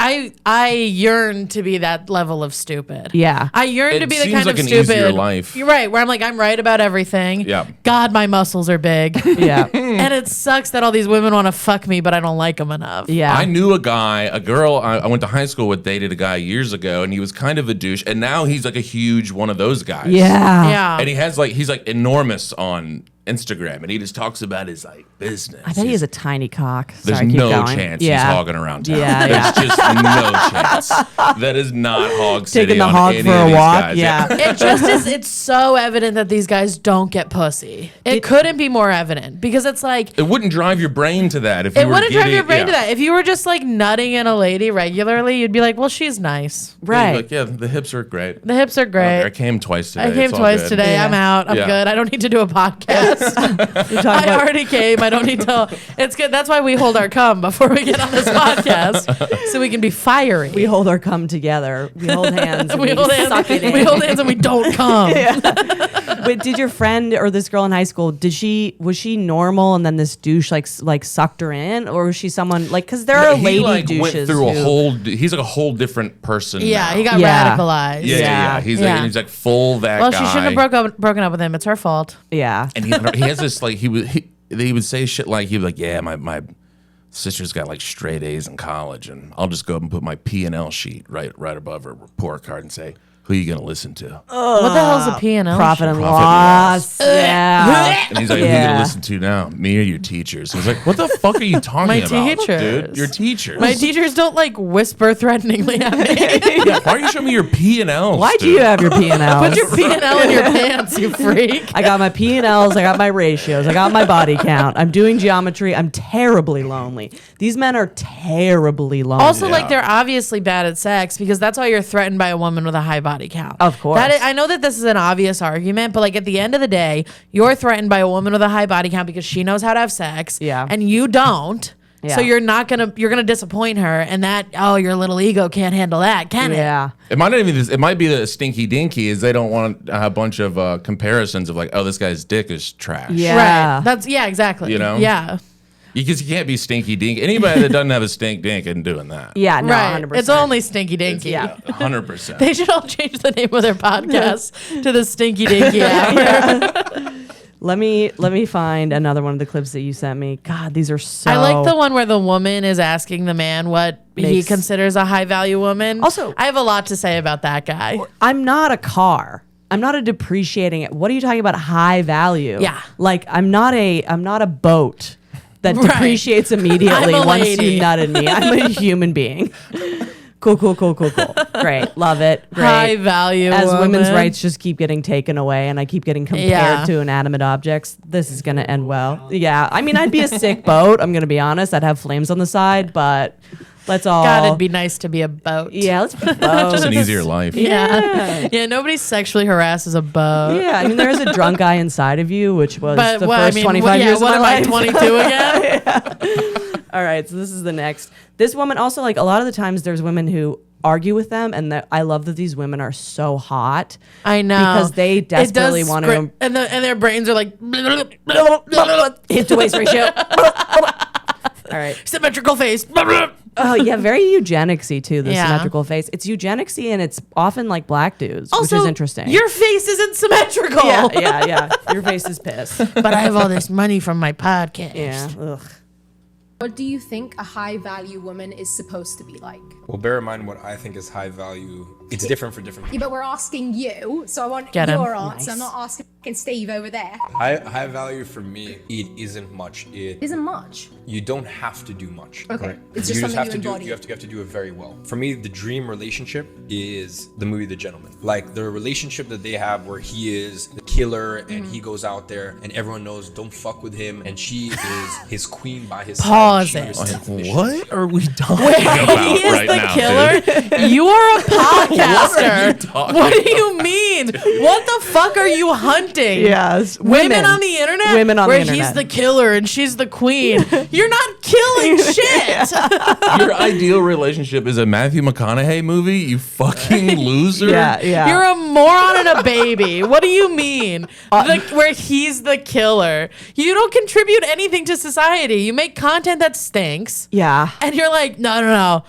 I yearn to be that level of stupid. Yeah. I yearn It to be the seems kind like of an stupid. easier life. You're right. Where I'm like, I'm right about everything. Yeah. God, my muscles are big. Yeah. And it sucks that all these women want to fuck me, but I don't like them enough. Yeah. I knew a girl I went to high school with dated a guy years ago, and he was kind of a douche, and now he's like a huge one of those guys. Yeah. Yeah. And he's like enormous on Instagram, and he just talks about his like business. I bet he has a tiny cock. There's Sorry, keep no going. chance he's Yeah. hogging around town. Yeah, There's just no chance. That is not hog city Taking the on hog any for of a these walk. guys. Yeah. It just is, it's so evident that these guys don't get pussy. It couldn't be more evident because it's like, It wouldn't drive your brain to that if you it were wouldn't drive getting- your brain yeah. to that. If you were just like nutting in a lady regularly, you'd be like, well, she's nice. Yeah, you'd be Right. like, yeah, the hips are great. The hips are great. I came twice today. I came It's all twice good. today. Yeah. I'm out. I'm Yeah. good. I don't need to do a podcast. podcast. We talk I about- already came. I don't need to. It's good. That's why we hold our cum before we get on this podcast, so we can be fiery. we hold our cum together. We hold hands. And we hold suck hands. it in. We hold hands and we don't come. Wait, did your friend or this girl in high school? Was she normal and then this douche like sucked her in, or was she someone like? Because there are he lady like douches. went through a who- whole. He's like a whole different person. Yeah, now. he got Yeah. radicalized. Yeah. He's like full that Well, guy. she shouldn't have broken up with him. It's her fault. Yeah. And he has this like he would say shit like he was like, yeah, my sister's got like straight A's in college, and I'll just go up and put my P&L sheet right above her report card and say, who are you gonna listen to? What the hell's a P&L? Profit and Profit and loss. Yeah. And he's like, who are you Yeah. gonna listen to now? Me or your teachers? He's like, what the fuck are you talking My about, teachers. dude? Your teachers. My teachers don't like whisper threateningly at me. Yeah, why are you showing me your P&Ls? Why do you have your P&Ls? Put your P&L in your pants, you freak. I got my P&Ls, I got my ratios, I got my body count. I'm doing geometry. I'm terribly lonely. These men are terribly lonely. Also, like, they're obviously bad at sex because that's why you're threatened by a woman with a high body count. Of course. I know that this is an obvious argument, but like at the end of the day, you're threatened by a woman with a high body count because she knows how to have sex. Yeah. And you don't. Yeah. So you're gonna disappoint her, and that your little ego can't handle that, can it? yeah. It might not even. It might be the stinky dinky. Is they don't want a bunch of comparisons of like, oh, this guy's dick is trash. Yeah. Right. That's exactly. You know? Yeah. You can't be stinky dinky. Anybody that doesn't have a stink dink isn't doing that. Yeah, no, Right. 100%. It's only Stinky Dinky. Yeah. 100%. They should all change the name of their podcast to the Stinky Dinky Hour. Let me find another one of the clips that you sent me. God, these are so. I like the one where the woman is asking the man what he Makes- considers a high value woman. Also- I have a lot to say about that guy. I'm not a car. I'm not a depreciating it. What are you talking about? High value? Yeah. Like I'm not a boat that Right. depreciates immediately I'm a once lady. you nutted me. I'm a human being. Cool. Great. Love it. Great. High value As women's woman. rights just keep getting taken away and I keep getting compared Yeah. to inanimate objects, this is going to end well. Yeah. I mean, I'd be a sick boat. I'm going to be honest. I'd have flames on the side, but let's all. God, it'd be nice to be a boat. Yeah, let's be boats. Just an easier life. Yeah. Yeah, nobody sexually harasses a boat. Yeah, I mean, there is a drunk guy inside of you, which was But the what, first 25 years what of am my I, life. 22 again? All right, so this is the next. This woman also, like, a lot of the times there's women who argue with them, and I love that these women are so hot. I know. Because they It does desperately want to script- and their brains are like hip to waist ratio. All right. symmetrical face. Oh, yeah, very eugenicsy too, the Yeah. symmetrical face. It's eugenicsy, and it's often like black dudes, Also, which is interesting. Your face isn't symmetrical. yeah. Your face is pissed. But I have all this money from my podcast. Yeah. Ugh. What do you think a high value woman is supposed to be like? Well, bear in mind what I think is high value. It's different for different Yeah, people. but we're asking you, so I want Get him. your answer. Nice. I'm not asking fucking Steve over there. High value for me, it isn't much. Isn't much. You don't have to do much. Okay. It's you just just something have you to do. embody. You have to do it very well. For me, the dream relationship is the movie The Gentleman. Like the relationship that they have, where he is the killer and he goes out there and everyone knows don't fuck with him, and she is his queen by his Pause side. it. She is submission. What are we talking about He is right the now, killer. dude? You are a podcaster. talking What do you mean? What the fuck are you hunting? Yes. Women on the internet? Women on the where internet. he's the killer and she's the queen. You're not killing shit. Your ideal relationship is a Matthew McConaughey movie, you fucking loser. Yeah. You're a moron and a baby. What do you mean? Where he's the killer. You don't contribute anything to society. You make content that stinks. Yeah. And you're like, no.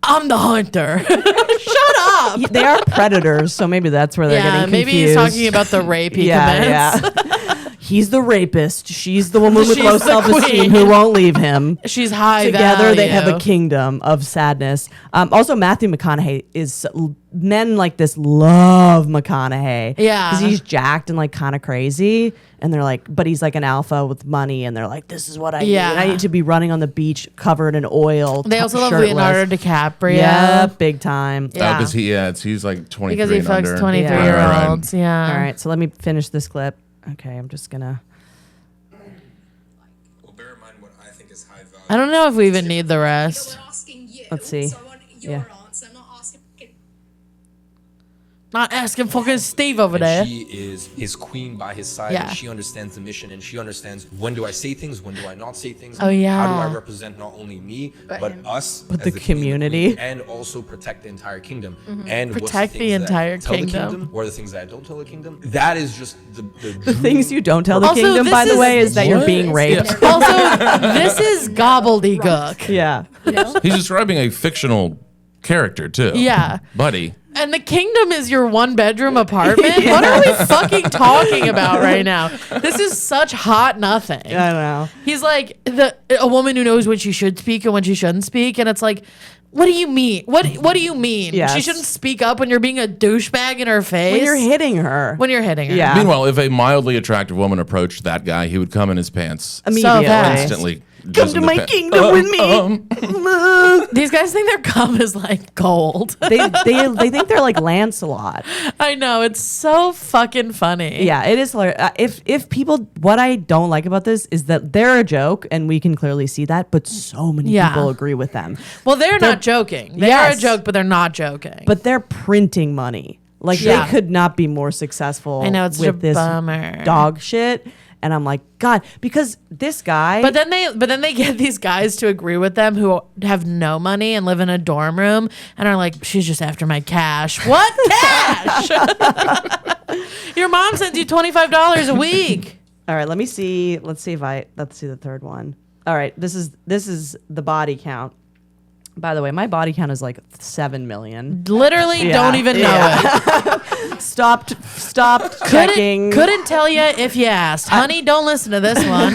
I'm the hunter. Shut up. They are predators, so maybe that's where they're Yeah, getting maybe confused. he's talking about the rape he commits. Yeah. He's the rapist. She's the woman with She's low the self-esteem queen. who won't leave him. She's high Together, they have a value. kingdom of sadness. Also, Matthew McConaughey is men like this love McConaughey. Yeah. because he's jacked and like kind of crazy, and they're like, but he's like an alpha with money, and they're like, this is what I need. Yeah. I need to be running on the beach covered in oil. They also love shirtless. Leonardo DiCaprio. Yeah, big time. Yeah. Because he's like 23 Because he and fucks under. 23-year-olds. Yeah. All right, so let me finish this clip. Okay, I'm just gonna. Well, bear in mind what I think is high value. I don't know if we even need the rest. We're asking you. Let's see. So I want your Yeah. answer. I'm not asking fucking Not asking fucking Steve over there. And she is his queen by his side, Yeah. and she understands the mission, and she understands when do I say things, when do I not say things. Oh, yeah. How do I represent not only me, but us, But as the king and community. queen, and also protect the entire kingdom. And what's Protect the things that I entire tell the kingdom. or the things that I don't tell the kingdom. That is just The things you don't tell the Also, kingdom, this by the is- way, is that you're What? being raped. Also, this is gobbledygook. Yeah. He's describing a fictional character too. Yeah. Buddy. And the kingdom is your 1-bedroom apartment? What are we fucking talking about right now? This is such hot nothing. I don't know. He's like a woman who knows when she should speak and when she shouldn't speak, and it's like, what do you mean? What do you mean? Yes. She shouldn't speak up when you're being a douchebag in her face. When you're hitting her. When you're hitting her. Yeah. Meanwhile, if a mildly attractive woman approached that guy, he would come in his pants Immediately. fast. instantly. Come to my kingdom with me. These guys think their cum is like gold. they think they're like Lancelot. I know, it's so fucking funny. Yeah, it is hilarious. If people, what I don't like about this is that they're a joke, and we can clearly see that, but so many Yeah. people agree with them. Well, they're not joking. They Yes. are a joke, but they're not joking. But they're printing money. Like Yeah. they could not be more successful. I know, it's with a this bummer. dog shit. And I'm like, God, because this guy. But then they get these guys to agree with them who have no money and live in a dorm room and are like, she's just after my cash. What cash? Your mom sends you $25 a week. All right, let me see. Let's see the third one. All right, this is the body count. By the way, my body count is like 7 million. Literally, don't even know it. Stopped checking. Couldn't tell you if you asked. Honey, don't listen to this one.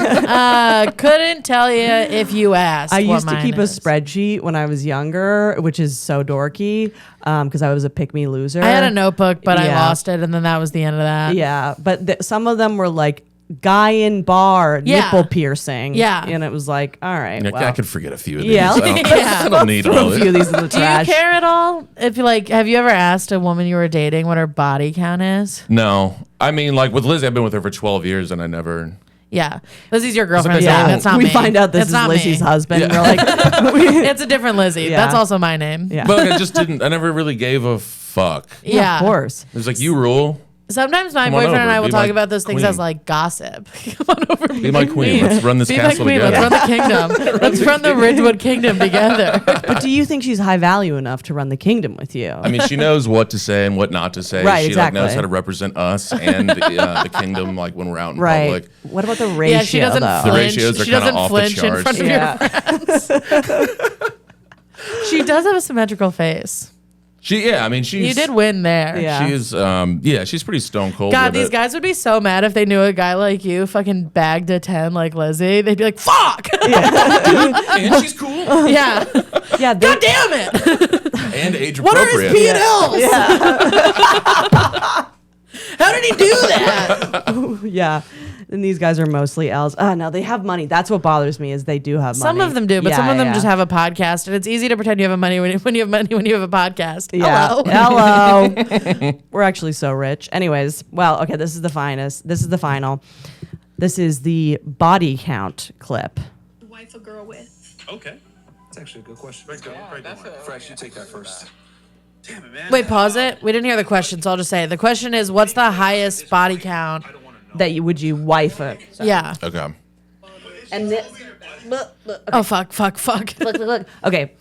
Couldn't tell you if you asked. I what used to mine keep a is. spreadsheet when I was younger, which is so dorky because I was a pick-me loser. I had a notebook, but I Yeah. lost it, and then that was the end of that. Yeah, but some of them were like guy in bar, Yeah. nipple piercing. Yeah. And it was like, all right, Yeah, well, I could forget a few of these. Yeah. I don't, Yeah. I don't need throw all a few of this. these in the Do you trash. care at all? If you like, have you ever asked a woman you were dating what her body count is? No. I mean, like with Lizzie, I've been with her for 12 years and I never. Yeah, Lizzie's your girlfriend. Yeah. That's not we me. find out this It's is not Lizzie's me. husband. Yeah. We're like, It's a different Lizzie. Yeah. That's also my name. yeah. But like, I never really gave a fuck. Yeah. Of course. It was like, you rule. Sometimes my Come on boyfriend and over. I will Be talk my about those things queen. as like gossip. Come on over. Be my queen. Let's run this Be my castle queen. together. Let's run the kingdom. Let's run the Ridgewood Kingdom together. But do you think she's high value enough to run the kingdom with you? I mean, she knows what to say and what not to say. Right, she exactly. like knows how to represent us and the kingdom, like when we're out in right. public. What about the ratio? Yeah, she doesn't though? The flinch. ratios are She kinda doesn't off the flinch in charts. front of Yeah. your friends. She does have a symmetrical face. I mean, she's. You did win there. Yeah. She is, she's pretty stone cold. God, with these it. guys would be so mad if they knew a guy like you fucking bagged a 10 like Lizzie. They'd be like, fuck! And she's cool. Yeah. Yeah, God damn it! And age What are his appropriate. P&Ls? How did he do that? yeah. And these guys are mostly L's. No, they have money. That's what bothers me is they do have money. Some of them do, but Yeah, some of them yeah. just have a podcast, and it's easy to pretend you have money when you have money when you have a podcast. Yeah. Hello. Hello. We're actually so rich. Anyways, well, okay, this is the finest. This is the final. This is the body count clip. Wife a girl with. Okay. That's actually a good question. Fresh, you take that first. Damn it, man. Wait, pause it. We didn't hear the question, so I'll just say it. The question is, what's the highest body count? That would you wife it? Yeah. Okay. And Oh, fuck. look. Okay,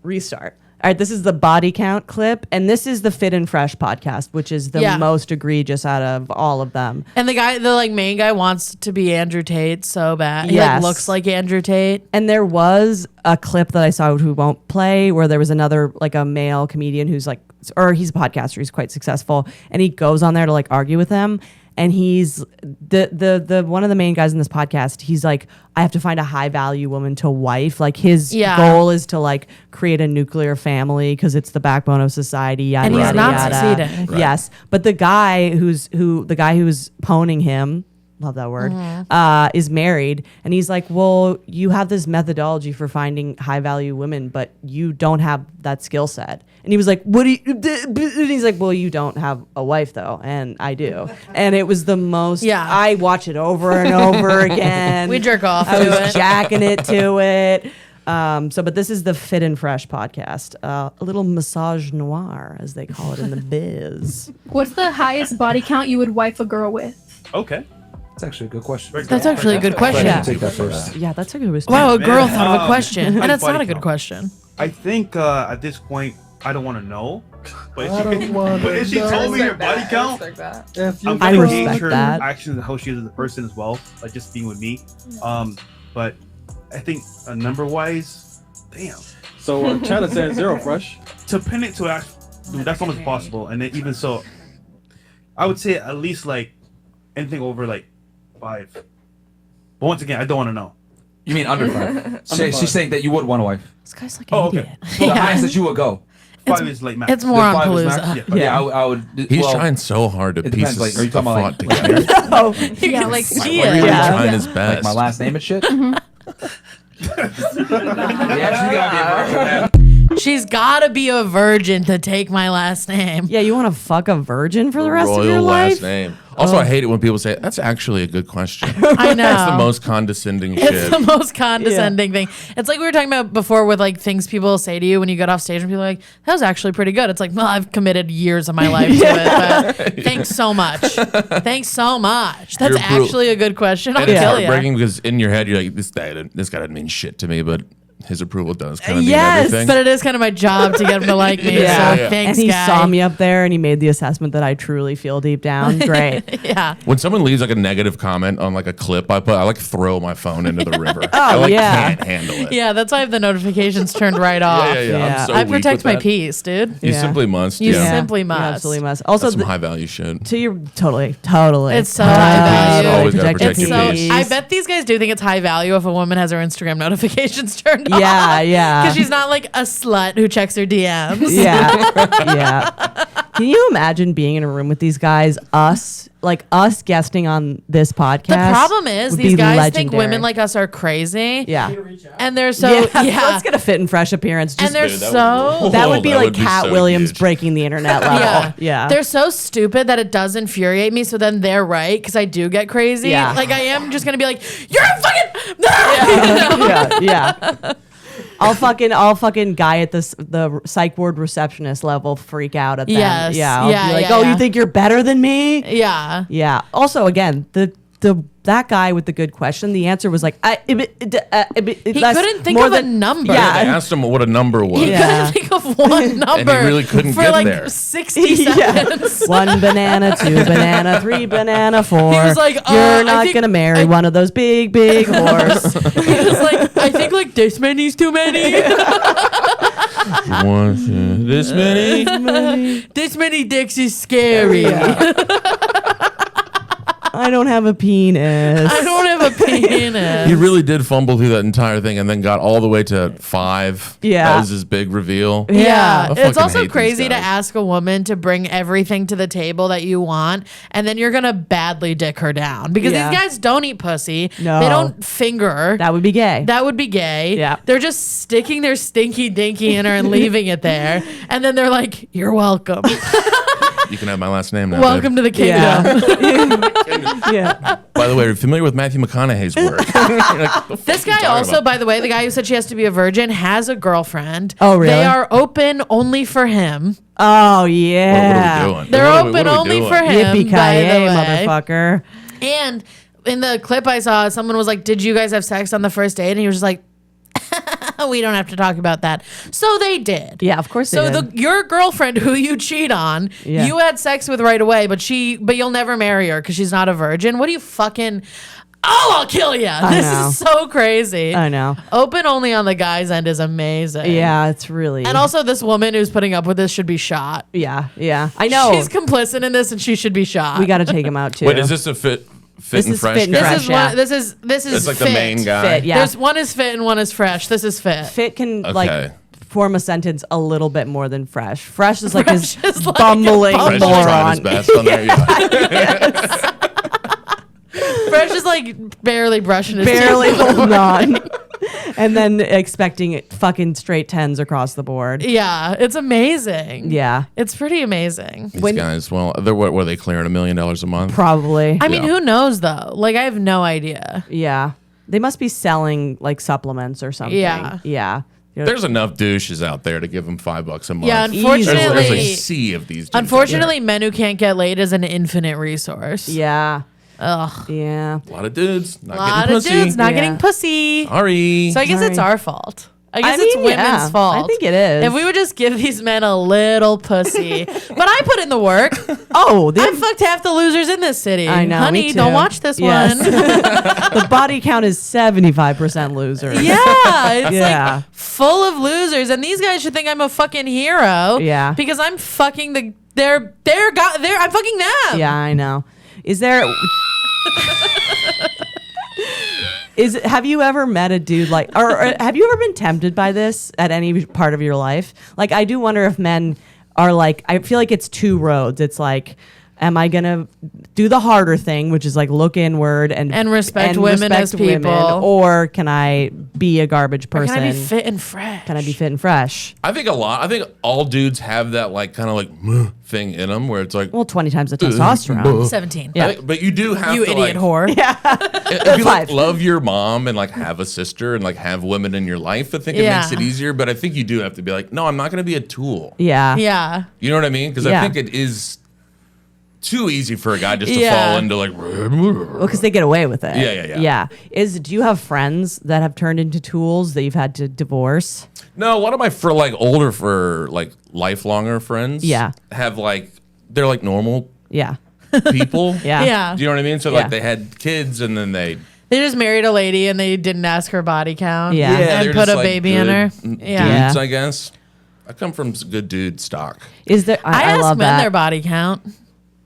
restart. All right, this is the body count clip, and this is the Fit and Fresh podcast, which is the Yeah. most egregious out of all of them. And the main guy wants to be Andrew Tate so bad. He Yes. looks like Andrew Tate. And there was a clip that I saw who won't play where there was another like a male comedian who's like, or he's a podcaster, he's quite successful, and he goes on there to like argue with him. And he's the one of the main guys in this podcast. He's like, I have to find a high value woman to wife. Like his Yeah. goal is to like create a nuclear family because it's the backbone of society. Yada, And he's yada, not yada. succeeding. Right. Yes, but the guy who's poning him. Love that word. Is married, and he's like, well, you have this methodology for finding high value women, but you don't have that skill set. And he was like, what do you? And he's like, well, you don't have a wife though, and I do. And it was the most. Yeah. I watch it over and over again. We jerk off I to was it. jacking it to it. But this is the Fit and Fresh podcast, a little massage noir, as they call it in the biz. What's the highest body count you would wife a girl with? Okay. That's actually a good question. That's actually a good question. Yeah. Take that first. Yeah, that's a good response. Wow, a girl Man, thought of a question, and it's body not a good count. question. I think at this point, I don't want to know. But I don't wanna if she told me her body count, If I'm I gonna respect gauge her that. actions and how she is as a person as well, like just being with me. But I think number-wise, damn. So China saying 0, Fresh. To pin it to that's almost possible. And then even so, I would say at least like anything over like 5. But once again, I don't want to know. You mean under 5? She's saying that you would want a wife. This guy's like an idiot. The highest that you would go. 5 is like max. It's more on 5 is max? Palooza. Yeah, I would. He's well, trying so hard to it piece depends, like, are you a talking about, thought like- together. Oh, Yeah, like he Really is. trying his like best. my last name and shit. Yeah, she gotta be a virgin, man. She's gotta be a virgin to take my last name. yeah, you want to fuck a virgin for the rest of Royal your last life? name. Also, I hate it when people say that's actually a good question. I know. That's the most condescending It's shit. the most condescending thing. It's like we were talking about before with like things people say to you when you get off stage and people are like, that was actually pretty good. It's like, well, I've committed years of my life to it, but thanks so much. Thanks so much. That's You're brutal. actually a good question. I'll And it's kill you. heartbreaking because in your head you're like, this guy doesn't mean shit to me, but his approval does kind of mean Yes, everything. But it is kind of my job to get him to like me. Yeah. So thanks, And he guy. saw me up there and he made the assessment that I truly feel deep down. Great. Yeah. When someone leaves like a negative comment on like a clip I like throw my phone into the river. Oh, I like yeah. can't handle it. Yeah, that's why I have the notifications turned right off. Yeah. Yeah. I'm so I weak protect with my that. peace, dude. You Yeah. simply must. You yeah. simply You must. absolutely must. Also, That's some high value shit. to your totally. It's so high value. Always gotta protect It's your so. peace. I bet these guys do think it's high value if a woman has her Instagram notifications turned off. Yeah. Because she's not like a slut who checks her DMs. Yeah. Can you imagine being in a room with these guys, us guesting on this podcast? The problem is would these be guys think legendary. women like us are crazy. Yeah. And they're so Let's get a fit and fresh appearance. and they're Dude, so that would be that like would be Cat so Williams huge. breaking the internet level. Yeah. They're so stupid that it does infuriate me. So then they're right because I do get crazy. Yeah. Like I am just gonna be like, you're a fucking yeah. I'll fucking guy at the psych ward receptionist level freak out at them. Yes. Yeah. I'll Yeah, be like, yeah, oh, yeah. you think you're better than me? Yeah. Yeah. Also, again, that guy with the good question, the answer was like, He couldn't think of a number. Yeah, they Yeah. asked him what a number was. He Yeah. couldn't think of one number. really couldn't for get like there. 60 Yeah. seconds. 1 banana, 2 banana, 3 banana, 4. He was like, you're I not think- gonna marry one of those big horse. He was like, I think like this many's too many. This many? This many dicks is scary. I don't have a penis. I don't have a penis. He really did fumble through that entire thing and then got all the way to 5. Yeah. That was his big reveal. Yeah, I it's fucking also hate these crazy to guys. ask a woman to bring everything to the table that you want, and then you're gonna badly dick her down because Yeah. these guys don't eat pussy. No. They don't finger. That would be gay. That would be gay. Yeah. They're just sticking their stinky dinky in her and leaving it there, and then they're like, "You're welcome. You can have my last name now. Welcome to the kingdom." Yeah. By the way, are you familiar with Matthew McConaughey's work? This guy also, by the way, the guy who said she has to be a virgin, has a girlfriend. Oh, really? They are open only for him. Oh yeah. What are we doing? They're What are we open only doing? for him. Yippee by the ki way. motherfucker. And in the clip I saw, someone was like, "Did you guys have sex on the first date?" And he was just like, "We don't have to talk about that." So they did. Yeah, of course they So did. your girlfriend who you cheat on, Yeah. you had sex with right away, but you'll never marry her because she's not a virgin. What do you fucking? Oh, I'll kill you. This know. is so crazy. I know. Open only on the guy's end is amazing. Yeah, it's really. And also, this woman who's putting up with this should be shot. Yeah. I know. She's complicit in this, and she should be shot. we got to take him out too. Wait, is this a fit This and is fresh Fit and guy? Fresh. This is one. This is It's like fit. the main guy. Fit, yeah. There's one is fit and one is fresh. This is fit. Fit can Okay. like form a sentence a little bit more than fresh. Fresh is like Fresh his is like a bumbling bum- Fresh is trying his moron. best on there. Yeah. Fresh is like barely brushing his Barely teeth. holding on. And then expecting fucking straight 10s across the board. Yeah, it's amazing. Yeah. It's pretty amazing. These guys, well, they're what were they clearing $1 million a month? Probably. I mean, Yeah. who knows though? Like, I have no idea. Yeah. They must be selling like supplements or something. Yeah. Yeah. There's enough douches out there to give them $5 a month. Yeah, there's unfortunately, a sea of these. Dudes unfortunately, men who can't get laid is an infinite resource. Yeah. Ugh. Yeah. A lot of dudes not A lot getting of pussy. dudes not getting pussy. Sorry. So I guess it's Sorry. our fault. I guess I it's mean, women's yeah, fault. I think it is. If we would just give these men a little pussy. But I put in the work. Oh, I fucked half the losers in this city. I know. Honey, me too. don't watch this Yes. one. The body count is 75% losers. Yeah, it's Yeah. like full of losers, and these guys should think I'm a fucking hero. Yeah. because I'm fucking I'm fucking them. Yeah, I know. Is there? Have you ever met a dude like, or have you ever been tempted by this at any part of your life? Like, I do wonder if men are like, I feel like it's two roads. It's like, am I gonna do the harder thing, which is like look inward and respect women as people, or can I be a garbage Or person? can I be fit and fresh? Can I be fit and fresh? I think I think all dudes have that like kind of like thing in them where it's like, Well, 20 times the testosterone. 17. Yeah. But you do have You to idiot like, whore. Yeah. if you like 5. love your mom and like have a sister and like have women in your life, I think it Yeah. makes it easier. But I think you do have to be like, no, I'm not going to be a tool. Yeah. Yeah. You know what I mean? Because I Yeah. think it is too easy for a guy just to Yeah. fall into like. Well, because they get away with it. Yeah. Do you have friends that have turned into tools that you've had to divorce? No, a lot of my lifelonger friends. Yeah. Have like they're like normal Yeah. people. Yeah. Yeah. Do you know what I mean? So Yeah. like they had kids and then they just married a lady and they didn't ask her body count. Yeah. And they're put just, a like, baby in good her. dudes, Yeah. I guess. I come from good dude stock. Is there? I I ask love men that. their body count.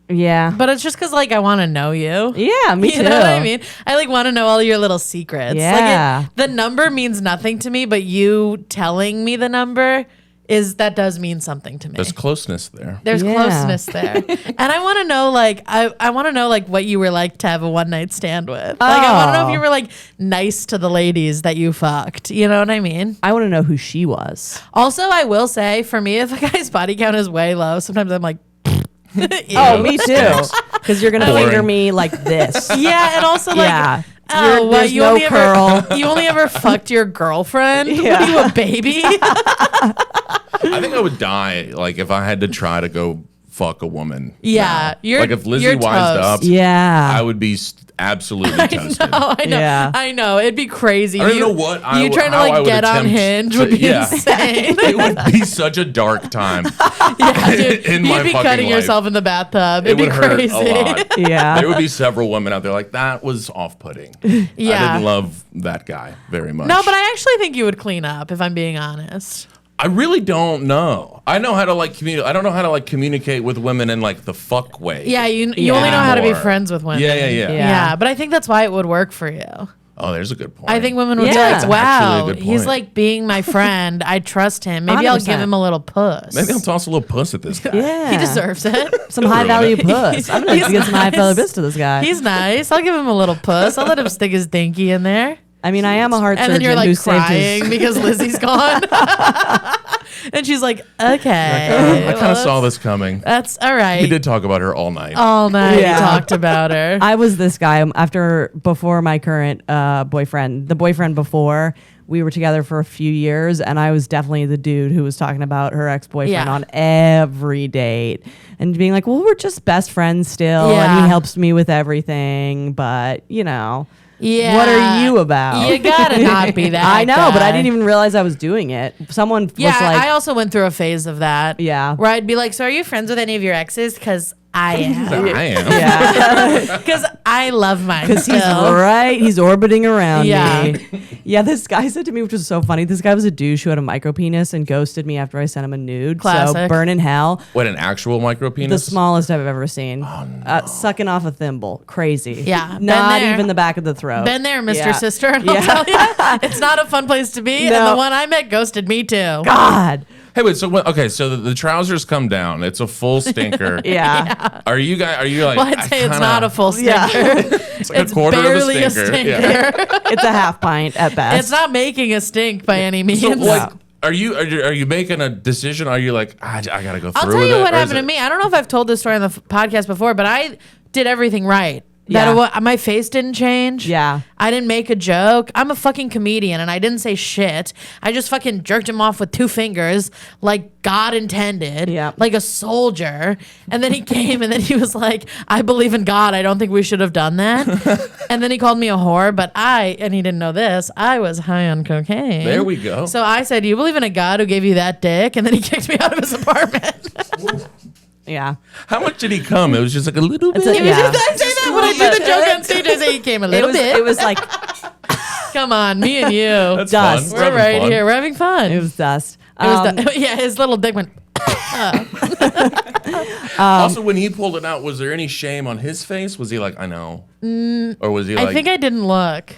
Yeah. But it's just because, like, I want to know you. Yeah, me You too. know what I mean? I, like, want to know all your little secrets. Yeah. Like, the number means nothing to me, but you telling me the number that does mean something to me. There's closeness there. There's Yeah. closeness there. And I want to know, like, I want to know, like, what you were like to have a one night stand with. Like, I want to know if you were, like, nice to the ladies that you fucked. You know what I mean? I want to know who she was. Also, I will say, for me, if a guy's body count is way low, sometimes I'm like, ew. Oh, me too. Because you're gonna Boring. finger me like this. Yeah, and also like, Yeah. oh, what, There's you no only curl. ever you only ever fucked your girlfriend? Yeah. What are you, a baby? I think I would die like if I had to try to go fuck a woman. Yeah, now. Like if Lizzie you're wised up, toast. Yeah. I would be absolutely toasted. I know, Yeah. I know. It'd be crazy. I don't know what you trying to how I like would get on attempt Hinge to- would be yeah. insane. It would be such a dark time. Yeah, dude, in my you'd be fucking cutting life. yourself in the bathtub. It It'd would be hurt crazy. a lot. Yeah. There would be several women out there like that was off-putting. Yeah. I didn't love that guy very much. No, but I actually think you would clean up if I'm being honest. I really don't know. I know how to like communicate. I don't know how to like communicate with women in like the fuck way. Yeah, you only know how to be Anymore. friends with women. Yeah. Yeah, but I think that's why it would work for you. Oh, there's a good point. I think women would Yeah. be That's like, wow, actually a good he's point. like being my friend. I trust him. Maybe I'll give 100%. him a little puss. Maybe I'll toss a little puss at this guy. Yeah. He deserves it. some high value ruin it. puss. I'm gonna get some high value puss to this guy. He's nice. I'll give him a little puss. I'll let him stick his dinky in there. I mean, I am a heart And surgeon then you're who like saved crying his. because Lizzie's gone. And she's like, okay. I kind well, of saw this coming. That's all right. He did talk about her all night. All night Yeah. he talked about her. I was this guy before my current boyfriend. The boyfriend before, we were together for a few years, and I was definitely the dude who was talking about her ex-boyfriend Yeah. on every date and being like, well, we're just best friends still, and Yeah. he helps me with everything, but you know. Yeah. What are you about? You gotta not be that I know, but I guy. didn't even realize I was doing it. Someone Yeah, was like, I also went through a phase of that. Yeah. Where I'd be like, so are you friends with any of your exes? Because I am. I am. yeah. Because I love mine Because he's still. right. He's orbiting around Yeah. me. Yeah, this guy said to me, which was so funny, this guy was a douche who had a micro penis and ghosted me after I sent him a nude. So Classic. burn in hell. What, an actual micro The penis? smallest I've ever seen. Oh, no. Sucking off a thimble. Crazy. Yeah, been Not there. even the back of the throat. Been there, Mr. Yeah. Sister. And I'll Yeah. tell you, it's not a fun place to be. And No. the one I met ghosted me too. God. Hey, wait. So okay. So the trousers come down. It's a full stinker. Yeah. Are you guys? Are you like? Well, I'd I say it's kinda- not a full stinker. Yeah. It's like a quarter barely of a stinker. Yeah. It's a half pint at best. It's not making a stink by any means. So like, are you making a decision? Are you like, I gotta go through I'll tell with you it? what Or is happened to it- me. I don't know if I've told this story on the podcast before, but I did everything right. My face didn't change. Yeah. I didn't make a joke. I'm a fucking comedian and I didn't say shit. I just fucking jerked him off with 2 fingers like God intended. Yeah. Like a soldier. And then he came and then he was like, I believe in God. I don't think we should have done that. And then he called me a whore, but and he didn't know this, I was high on cocaine. There we go. So I said, do you believe in a God who gave you that dick? And then he kicked me out of his apartment. Yeah. How much did he come? It was just like a little bit. I say that when I do the joke on stage, I say he came a little bit. It was like come on, me and you. That's dust. fun. We're right here. We're having fun. it was dust. Yeah, his little dick went. Also, when he pulled it out, was there any shame on his face? Was he like, I know? Or was he like, I think I didn't look. you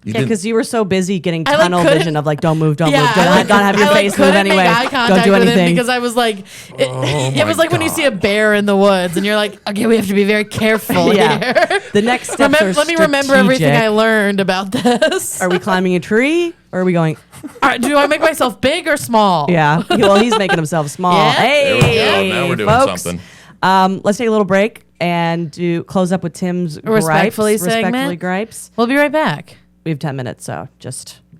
Yeah, didn't- because you were so busy getting I, like, tunnel couldn't- vision of like, don't move, don't Yeah, move, don't have your face move couldn't anyway. Make eye contact Don't do with him anything. because I was like, it my was like when you see a bear in the woods and you're like, okay, we have to be very careful Yeah. here. The next steps are Let me remember everything strategic. I learned about this. Are we climbing a tree or are we going? All right, do I make myself big or small? Yeah. Well, he's making himself small. Yeah? Hey, There we go. Now we're doing folks. something. Let's take a little break and close up with Tim's Respectfully gripes. segment? Respectfully gripes. We'll be right back. We have 10 minutes, so just. We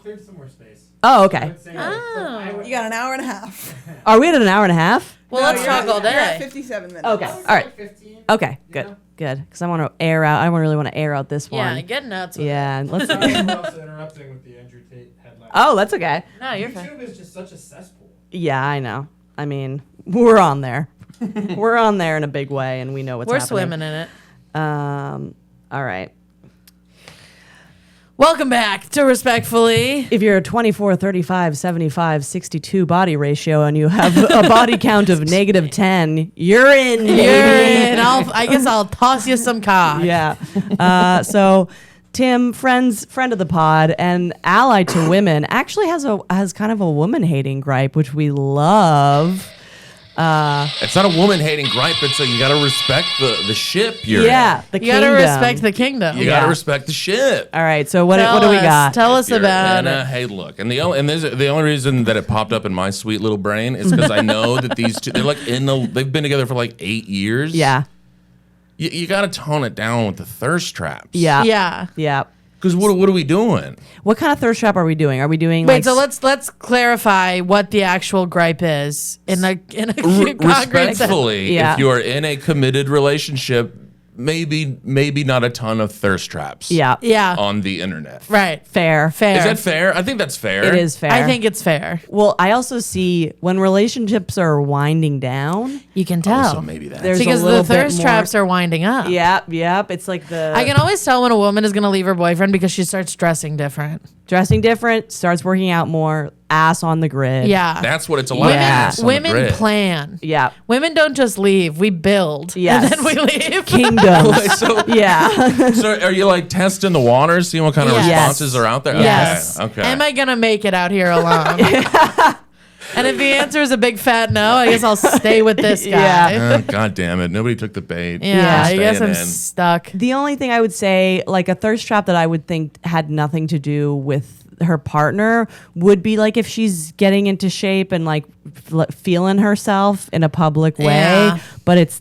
cleared some more space. Oh, okay. You got an hour and a half. Are we at an hour and a half? Well, let's talk all You're at day. 57 minutes. Okay. All right. 15. Okay. Good. Good. Because I want to air out. I really want to air out this Yeah, one. get nuts. With Yeah. Let's. I'm also interrupting with the Andrew Tate headline. Oh, that's okay. it. No, you're fine. YouTube is just such a cesspool. Yeah, I know. I mean, we're on there. We're on there in a big way, and we know what's We're happening. swimming in it. All right. Welcome back to Respectfully. If you're a 24, 35, 75, 62 body ratio and you have a body count of negative 10, you're in. You're in. I guess I'll toss you some cock. Yeah. So Tim, friend of the pod and ally to women, actually has kind of a woman hating gripe, which we love. It's not a woman hating gripe. It's you got to respect the ship you're Yeah, in. the You kingdom. gotta respect the kingdom. You got to respect the ship. All right. So what do we got? Tell us You're about in a- it. Hey, look, and the only reason that it popped up in my sweet little brain is because I know that these two, they've been together for like 8 years. Yeah. You got to tone it down with the thirst traps. Yeah. Yeah. Yeah. Because what are we doing? What kind of thirst trap are we doing? Are we doing Wait, like so let's clarify what the actual gripe is in a concrete sense. Respectfully, Yeah. if you are in a committed relationship, maybe not a ton of thirst traps. Yeah. Yeah. On the internet. Right. Fair? Fair. Is that fair? I think that's fair. It is fair. I think it's fair. Well, I also see when relationships are winding down, You can tell. So maybe that's there's because a little the thirst bit traps more. are winding up. Yep. It's like the I can always tell when a woman is going to leave her boyfriend because she starts dressing different. dressing different, starts working out more, ass on the grid. Yeah. That's what it's a lot Yeah. of ass on the Women grid. plan. Yeah. Women don't just leave. We build. Yes. And then we leave. Kingdoms. So, Yeah. so are you like testing the waters, seeing what kind of Yes. responses are out there? Yes. Okay. Am I going to make it out here alone? And if the answer is a big fat no, I guess I'll stay with this guy. Yeah. Oh, God damn it! Nobody took the bait. Yeah, I guess Staying I'm in. stuck. The only thing I would say, like a thirst trap that I would think had nothing to do with her partner would be like if she's getting into shape and like feeling herself in a public way, Yeah. but it's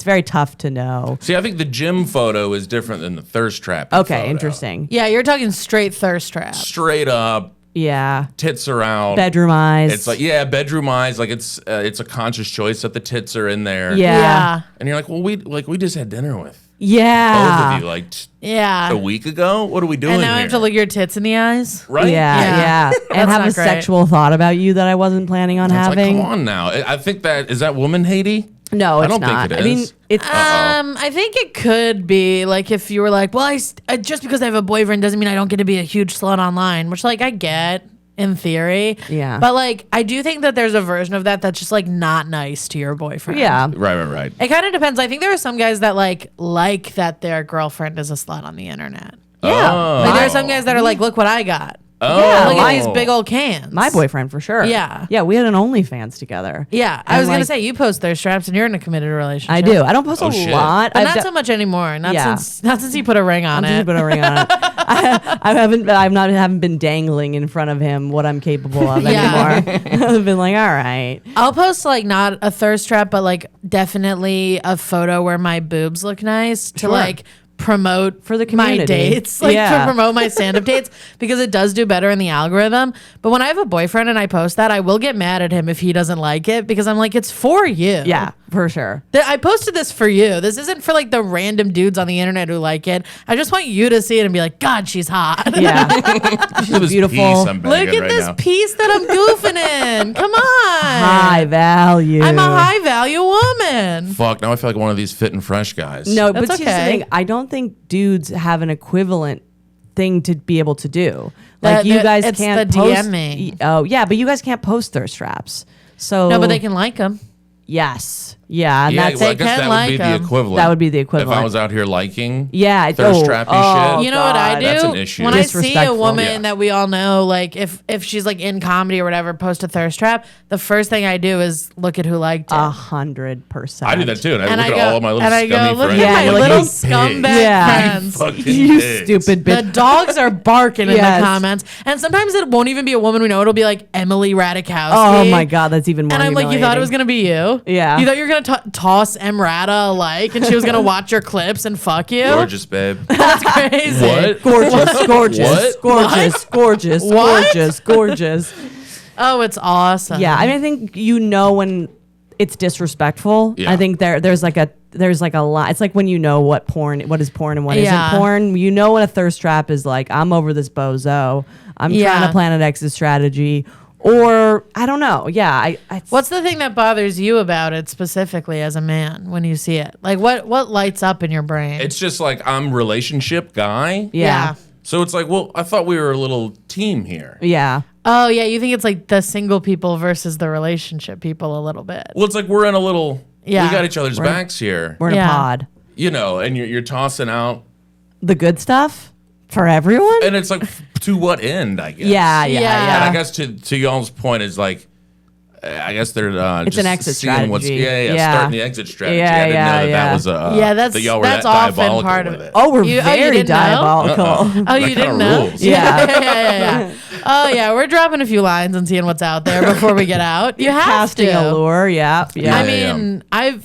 very tough to know. See, I think the gym photo is different than the thirst trap. Okay, photo. interesting. Yeah, you're talking straight thirst trap. Straight up, Yeah. tits are out. Bedroom eyes. It's like bedroom eyes. Like it's a conscious choice that the tits are in there. Yeah. And you're like, well, we just had dinner with Yeah. both of you like Yeah. a week ago. What are we doing And now here? I have to look your tits in the eyes. Right? Yeah. And That's have not a great. sexual thought about you that I wasn't planning on It's like, having. come on now. I think is that woman Haiti? No, it's I don't not. think it I mean, is. it's I think it could be like if you were like, well, just because I have a boyfriend doesn't mean I don't get to be a huge slut online, which like I get in theory. Yeah. But like I do think that there's a version of that that's just like not nice to your boyfriend. yeah. Right. It kind of depends. I think there are some guys that like that their girlfriend is a slut on the internet. Yeah. Oh. Like there are some guys that are like, look what I got. Oh. Yeah, Look at these big old cans. My boyfriend for sure. Yeah. Yeah, we had an OnlyFans together. Yeah. I And, was going to like, say, you post thirst traps and you're in a committed relationship. I do. I don't post Oh, a shit. lot. But I've not do- so much anymore. Not Yeah. since he put a ring on I'm it. just put a ring on it. haven't been dangling in front of him what I'm capable of anymore. I've been like, all right. I'll post like not a thirst trap, but like definitely a photo where my boobs look nice to like promote for the my community. dates, like to promote my stand-up dates, because it does do better in the algorithm. But when I have a boyfriend and I post that, I will get mad at him if he doesn't like it, because I'm like, it's for you. Yeah, for sure. I posted this for you. This isn't for like the random dudes on the internet who like it. I just want you to see it and be like, God, she's hot. Yeah. She's beautiful. Look at this piece that I'm goofing in. Come on. High value. I'm a high value woman. Fuck, now I feel like one of these fit and fresh guys. No, That's but here's the okay. thing. I don't think dudes have an equivalent thing to be able to do. Like you guys it's can't the post. DMing. Oh yeah, but you guys can't post thirst traps. So No, but they can like them. Yes. Yeah, and Yeah, that's well, I they guess can that like would be the 'em. equivalent. That would be the If equivalent. I was out here liking Yeah, thirst trappy shit. You know what I do? That's an issue. When I see a Disrespectful. woman Yeah. that we all know, like if she's like in comedy or whatever, post a thirst trap, the first thing I do is look at who liked it. 100%. I do that too, and I And look I at go- all of my little and I go, scummy look friends. at my you're like, little you scumbag Yeah. friends. Fucking You pigs. stupid The bitch. dogs are barking in Yes. the comments, and sometimes it won't even be a woman we know. It'll be like Emily Radikowski. Oh my god, that's even more. And I'm like, you thought it was gonna be you? Yeah. You thought you were gonna toss Emrata alike, and she was gonna watch your clips and fuck you? Gorgeous, babe. That's crazy. What? gorgeous, gorgeous, What? gorgeous, gorgeous, What? gorgeous, gorgeous. Oh, it's awesome. Yeah, I mean, I think you know when it's disrespectful. Yeah. I think there's like a lot. It's like when you know what is porn and what Yeah. isn't porn. You know when a thirst trap is like, I'm over this bozo. I'm Yeah. trying to plan an exit strategy. Or I don't know. Yeah. I What's the thing that bothers you about it specifically as a man when you see it? Like what lights up in your brain? It's just like I'm relationship guy. yeah. So it's like, well, I thought we were a little team here. Yeah. Oh yeah, you think it's like the single people versus the relationship people a little bit. Well, it's like we're in a little. Yeah. We got each other's We're- backs here. We're in Yeah. a pod. You know, and you're tossing out, The good stuff for everyone. and it's like to what end? I guess. Yeah. Yeah. And I guess to y'all's point is like, I guess they're It's just an exit seeing what's strategy. starting the exit strategy. Yeah, I didn't know that yeah. that was Yeah, that's that y'all were that often diabolical part of with it. Oh, we're You very didn't know? diabolical. Oh, That you kinda didn't know? rules. Yeah. yeah. Oh yeah, we're dropping a few lines and seeing what's out there before we get out. You have Casting to. a lure. Yeah. Yeah. I Yeah. mean, I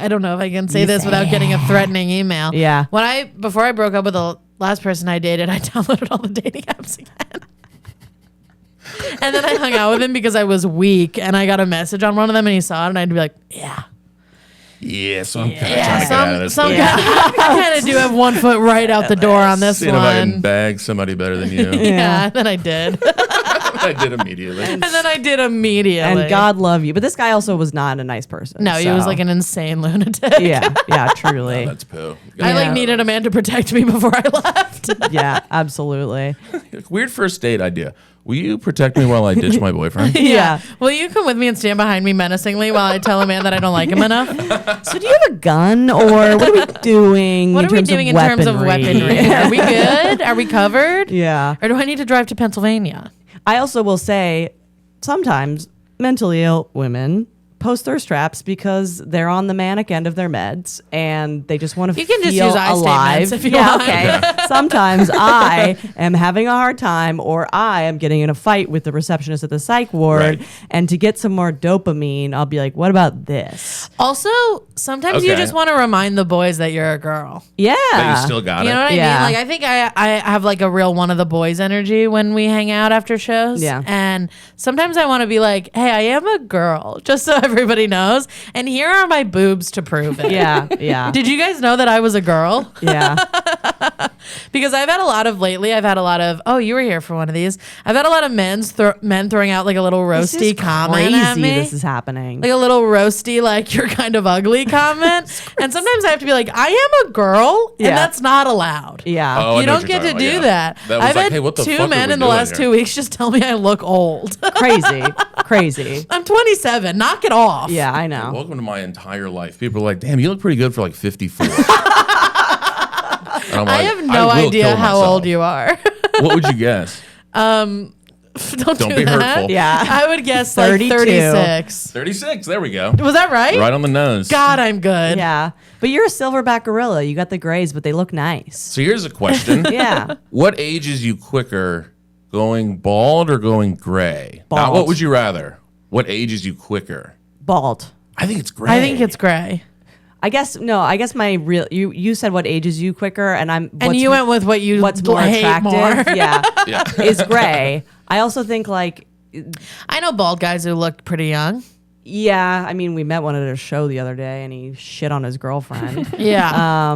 don't know if I can say this without getting a threatening email. Yeah. Before I broke up with the last person I dated, I downloaded all the dating apps again. And then I hung out with him because I was weak, and I got a message on one of them, and he saw it, and I'd be like, yeah. Yeah, so I'm kind of Yeah, trying to get out of this. some I kind of do have one foot right out the door on this Seeing if I can one. bag somebody better than you. Yeah, then I did. I did immediately. And then I did immediately. And God love you. But this guy also was not a nice person. No, he was so- like an insane lunatic. Yeah. Yeah. Truly. That's poo. I like Yeah. needed a man to protect me before I left. Yeah. Absolutely. Weird first date idea. Will you protect me while I ditch my boyfriend? Yeah. Will you come with me and stand behind me menacingly while I tell a man that I don't like him enough? So do you have a gun, or what are we doing? What are we doing in terms of weaponry? Are we good? Are we covered? Yeah. Or do I need to drive to Pennsylvania? I also will say, sometimes mentally ill women post thirst traps because they're on the manic end of their meds and they just want to You can just feel use I alive. statements if you yeah, want. okay. Sometimes I am having a hard time, or I am getting in a fight with the receptionist at the psych ward, Right. and to get some more dopamine, I'll be like, "What about this?" Also, sometimes you Okay. just want to remind the boys that you're a girl. Yeah, But you still got You it. know what Yeah. I mean? Like, I think I have like a real one of the boys energy when we hang out after shows. Yeah. And sometimes I want to be like, hey, I am a girl, just so everybody knows. And here are my boobs to prove it. yeah, yeah, Did you guys know that I was a girl? yeah. Because I've had a lot of, oh, you were here for one of these. I've had a lot of men throwing out like a little This roasty is comment at crazy. me. This is happening. Like a little roasty, like you're kind of ugly comment. And sometimes I have to be like, I am a girl, and Yeah. that's not allowed. yeah. Oh, I You know what don't you're get to talking do about, that. yeah. That was I've like, had hey, what the two fuck are men we in the doing last here? 2 weeks just tell me I look old. Crazy, crazy. I'm 27. Knock it off. Yeah, I know. Welcome to my entire life. People are like, damn, you look pretty good for like 54. And I'm I like, have no will idea kill how myself. old you are. What would you guess? Don't Don't do be that. hurtful. Yeah. I would guess like 32. 36. 36. There we go. Was that right? Right on the nose. God, I'm good. Yeah. But you're a silverback gorilla. You got the grays, but they look nice. So here's a question. Yeah. What ages you quicker, going bald or going gray? Not Bald. what would you rather? What ages you quicker? Bald. I think it's gray. I think it's gray. I guess my real you said what ages you quicker, and And you went with what you what's more hate attractive, more. Yeah. is gray. I also think like I know bald guys who look pretty young. yeah, I mean we met one at a show the other day and he shit on his girlfriend. Yeah.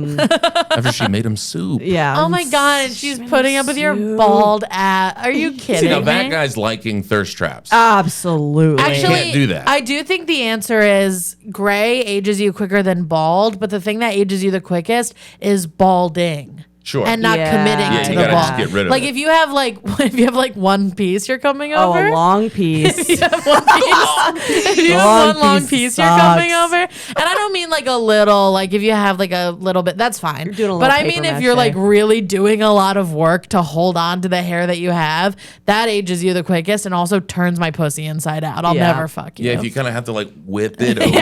After she made him soup. Yeah. Oh my God. And she's putting up with your bald ass. Are you kidding See, now me? that guy's liking thirst traps. Absolutely. Actually, can't do that. I do think the answer is gray ages you quicker than bald, but the thing that ages you the quickest is balding. Sure. And not Yeah. committing Yeah, to you the gotta bald. just get rid of like it. if you have like one piece you're coming Oh, over. a long piece. You have one piece. If you have one long piece you're coming over. And I don't mean like a little, like if you have like a little bit, that's fine. doing a But little I mean paper if you're mache. like really doing a lot of work to hold on to the hair that you have, that ages you the quickest and also turns my pussy inside out. I'll Yeah. never fuck you. Yeah, if you kind of have to like whip it over.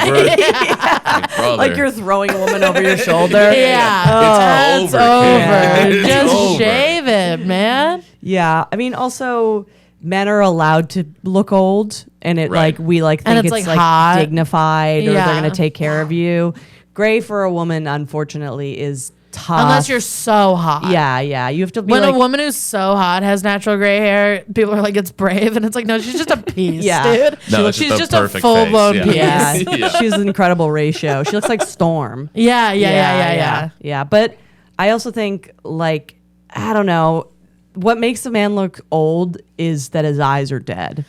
Like, brother. Like you're throwing a woman over your shoulder. Yeah. It's That's over, over. kid. It's Just over. shave it, man. Yeah. I mean also men are allowed to look old and it Right. like we like And think it's, it's like, like hot. dignified or Yeah. they're gonna take care of you. Gray for a woman unfortunately is tough. Unless you're so hot. Yeah, yeah. You have to be When like a woman who's so hot has natural gray hair, people are like, it's brave. And it's like, no, she's just a piece, Yeah. dude. No, it's she's just a just a perfect full blown face, piece. yeah. yeah, Yeah. she's an incredible ratio. She looks like Storm. Yeah. Yeah, but I also think like I don't know what makes a man look old is that his eyes are dead.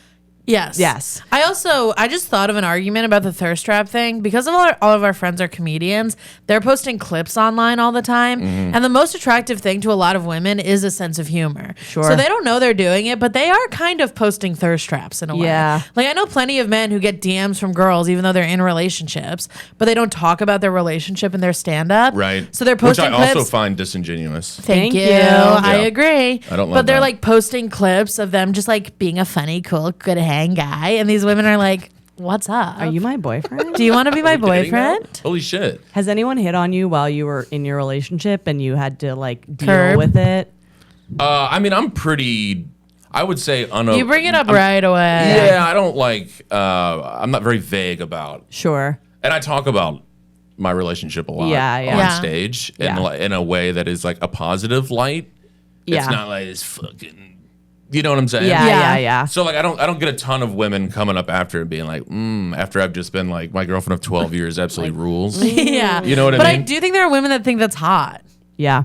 Yes. Yes. I just thought of an argument about the thirst trap thing because all of our friends are comedians. They're posting clips online all the time. Mm-hmm. And the most attractive thing to a lot of women is a sense of humor. Sure. So they don't know they're doing it, but they are kind of posting thirst traps in a way. Yeah. Like I know plenty of men who get DMs from girls even though they're in relationships, but they don't talk about their relationship in their stand up. Right. So they're Which posting I clips. also find disingenuous. Thank you. Yeah. I agree. I don't love But they're that. like posting clips of them just like being a funny, cool, good hang guy. And these women are like, what's up? Are you my boyfriend? Do you want to be my Are we dating now? boyfriend? Holy shit. Has anyone hit on you while you were in your relationship and you had to like deal Curb. with it? I mean, I'm pretty, I would say, You bring it up right away. Yeah, I don't like, I'm not very vague about, Sure. and I talk about my relationship a lot Yeah, yeah. on Yeah. stage Yeah. in a way that is like a positive light. It's Yeah. not like this fucking, you know what I'm saying? Yeah, Yeah. yeah, yeah. So like I don't get a ton of women coming up after and being like, after I've just been like my girlfriend of 12 years absolutely rules. Yeah. You know what I But mean? I do think there are women that think that's hot. Yeah.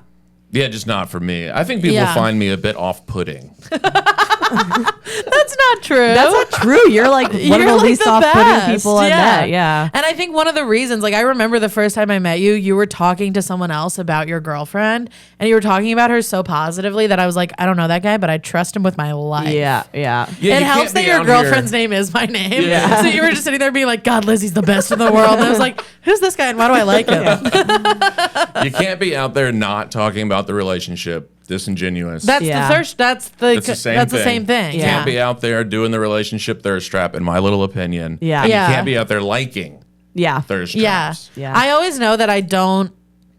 Yeah, just not for me. I think people Yeah. find me a bit off-putting. That's not true. That's not true. You're like one You're of the like least the off-putting best. people I met. Yeah. And I think one of the reasons, like I remember the first time I met you, you were talking to someone else about your girlfriend and you were talking about her so positively that I was like, I don't know that guy, but I trust him with my life. Yeah. Yeah. Yeah, It you helps can't that be your out here- girlfriend's name is my name. Yeah. So you were just sitting there being like, God, Lizzie's the best in the world. And I was like, who's this guy and why do I like him? You can't be out there not talking about the relationship, disingenuous. That's Yeah. the thirst. That's the same thing. You Yeah. can't be out there doing the relationship thirst trap, in my little opinion. Yeah. And Yeah. you can't be out there liking Yeah. thirst Yeah. traps. Yeah. I always know that I don't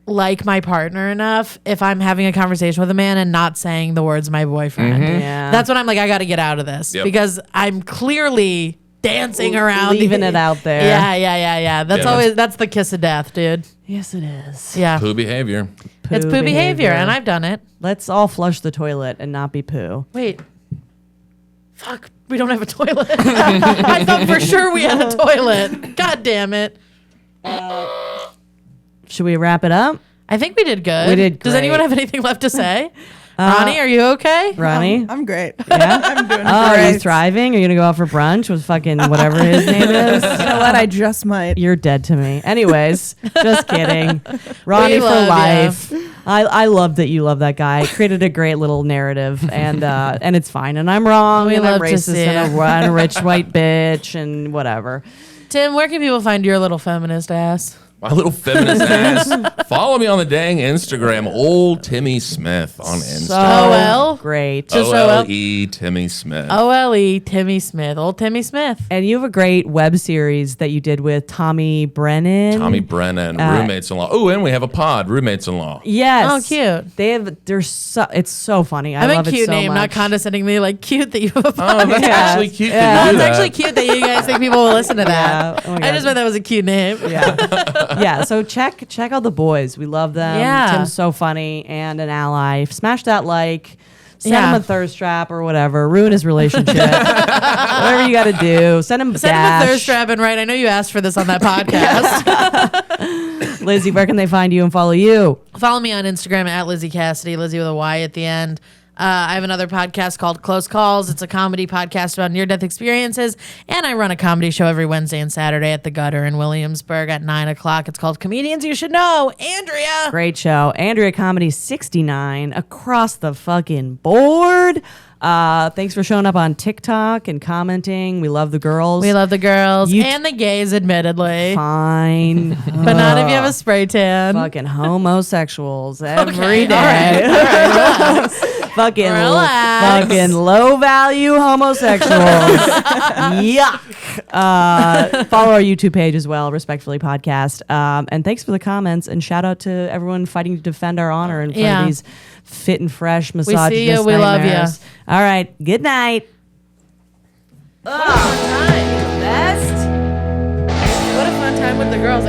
like my partner enough if I'm having a conversation with a man and not saying the words my boyfriend. Yeah. That's when I'm like, I got to get out of this Yep. because I'm clearly dancing around. Leaving it out there. Yeah. That's Yeah, always, that's the kiss of death, dude. Yes, it is. Yeah. Poo behavior. It's poo behavior and I've done it. Let's all flush the toilet and not be poo. Wait. Fuck. We don't have a toilet. I thought for sure we had a toilet. God damn it. Should we wrap it up? I think we did good. We did Does great. anyone have anything left to say? Ronnie, are you okay? Ronnie? I'm great. Yeah? I'm doing Oh, are you great. thriving? Are you going to go out for brunch with fucking whatever his name is? You know what? I just might. You're dead to me. Anyways, just kidding. Ronnie We for love life. I love that you love that guy. Created a great little narrative, and it's fine. And I'm wrong, We and I'm love to racist, see and it. a rich white bitch, and whatever. Tim, where can people find your little feminist ass? My little feminist ass. Follow me on the dang Instagram, old Timmy Smith on Instagram. OL? Great. Just OLE Timmy Smith. OLE Timmy Smith. Old Timmy Smith. And you have a great web series that you did with Tommy Brennan. Roommates-in-law. Oh, and we have a pod, Roommates-in-law. Yes. Oh, cute. It's so funny. I I love meant cute it so name, much. not condescendingly like cute that you have a Oh, that's podcast. actually cute Yeah. that you do That's that. actually cute that you guys think people will listen to that. Yeah. Oh my I God. just meant that was a cute name. Yeah, so check out the boys. We love them. Yeah. Tim's so funny and an ally. Smash that like. Send Yeah. him a thirst trap or whatever. Ruin his relationship. Whatever you got to do. Send him Send him dash. a thirst trap and right. I know you asked for this on that podcast. Lizzie, where can they find you and follow you? Follow me on Instagram at Lizzie Cassidy, Lizzie with a Y at the end. I have another podcast called Close Calls. It's a comedy podcast about near-death experiences, and I run a comedy show every Wednesday and Saturday at the Gutter in Williamsburg at 9 o'clock. It's called Comedians You Should Know. Andrea! Great show. Andrea Comedy 69 across the fucking board. Thanks for showing up on TikTok and commenting. We love the girls. We love the girls You- and the gays, admittedly. Fine. But not if you have a spray tan. Fucking homosexuals every Okay, day. all right, relax. Fucking Relax. fucking low value homosexuals. Yuck. Follow our YouTube page as well, Respectfully Podcast. And thanks for the comments, and shout out to everyone fighting to defend our honor in front Yeah. of these fit and fresh We see misogynist you. We love you. nightmares. All right. Good night. Best. What a fun time with the girls.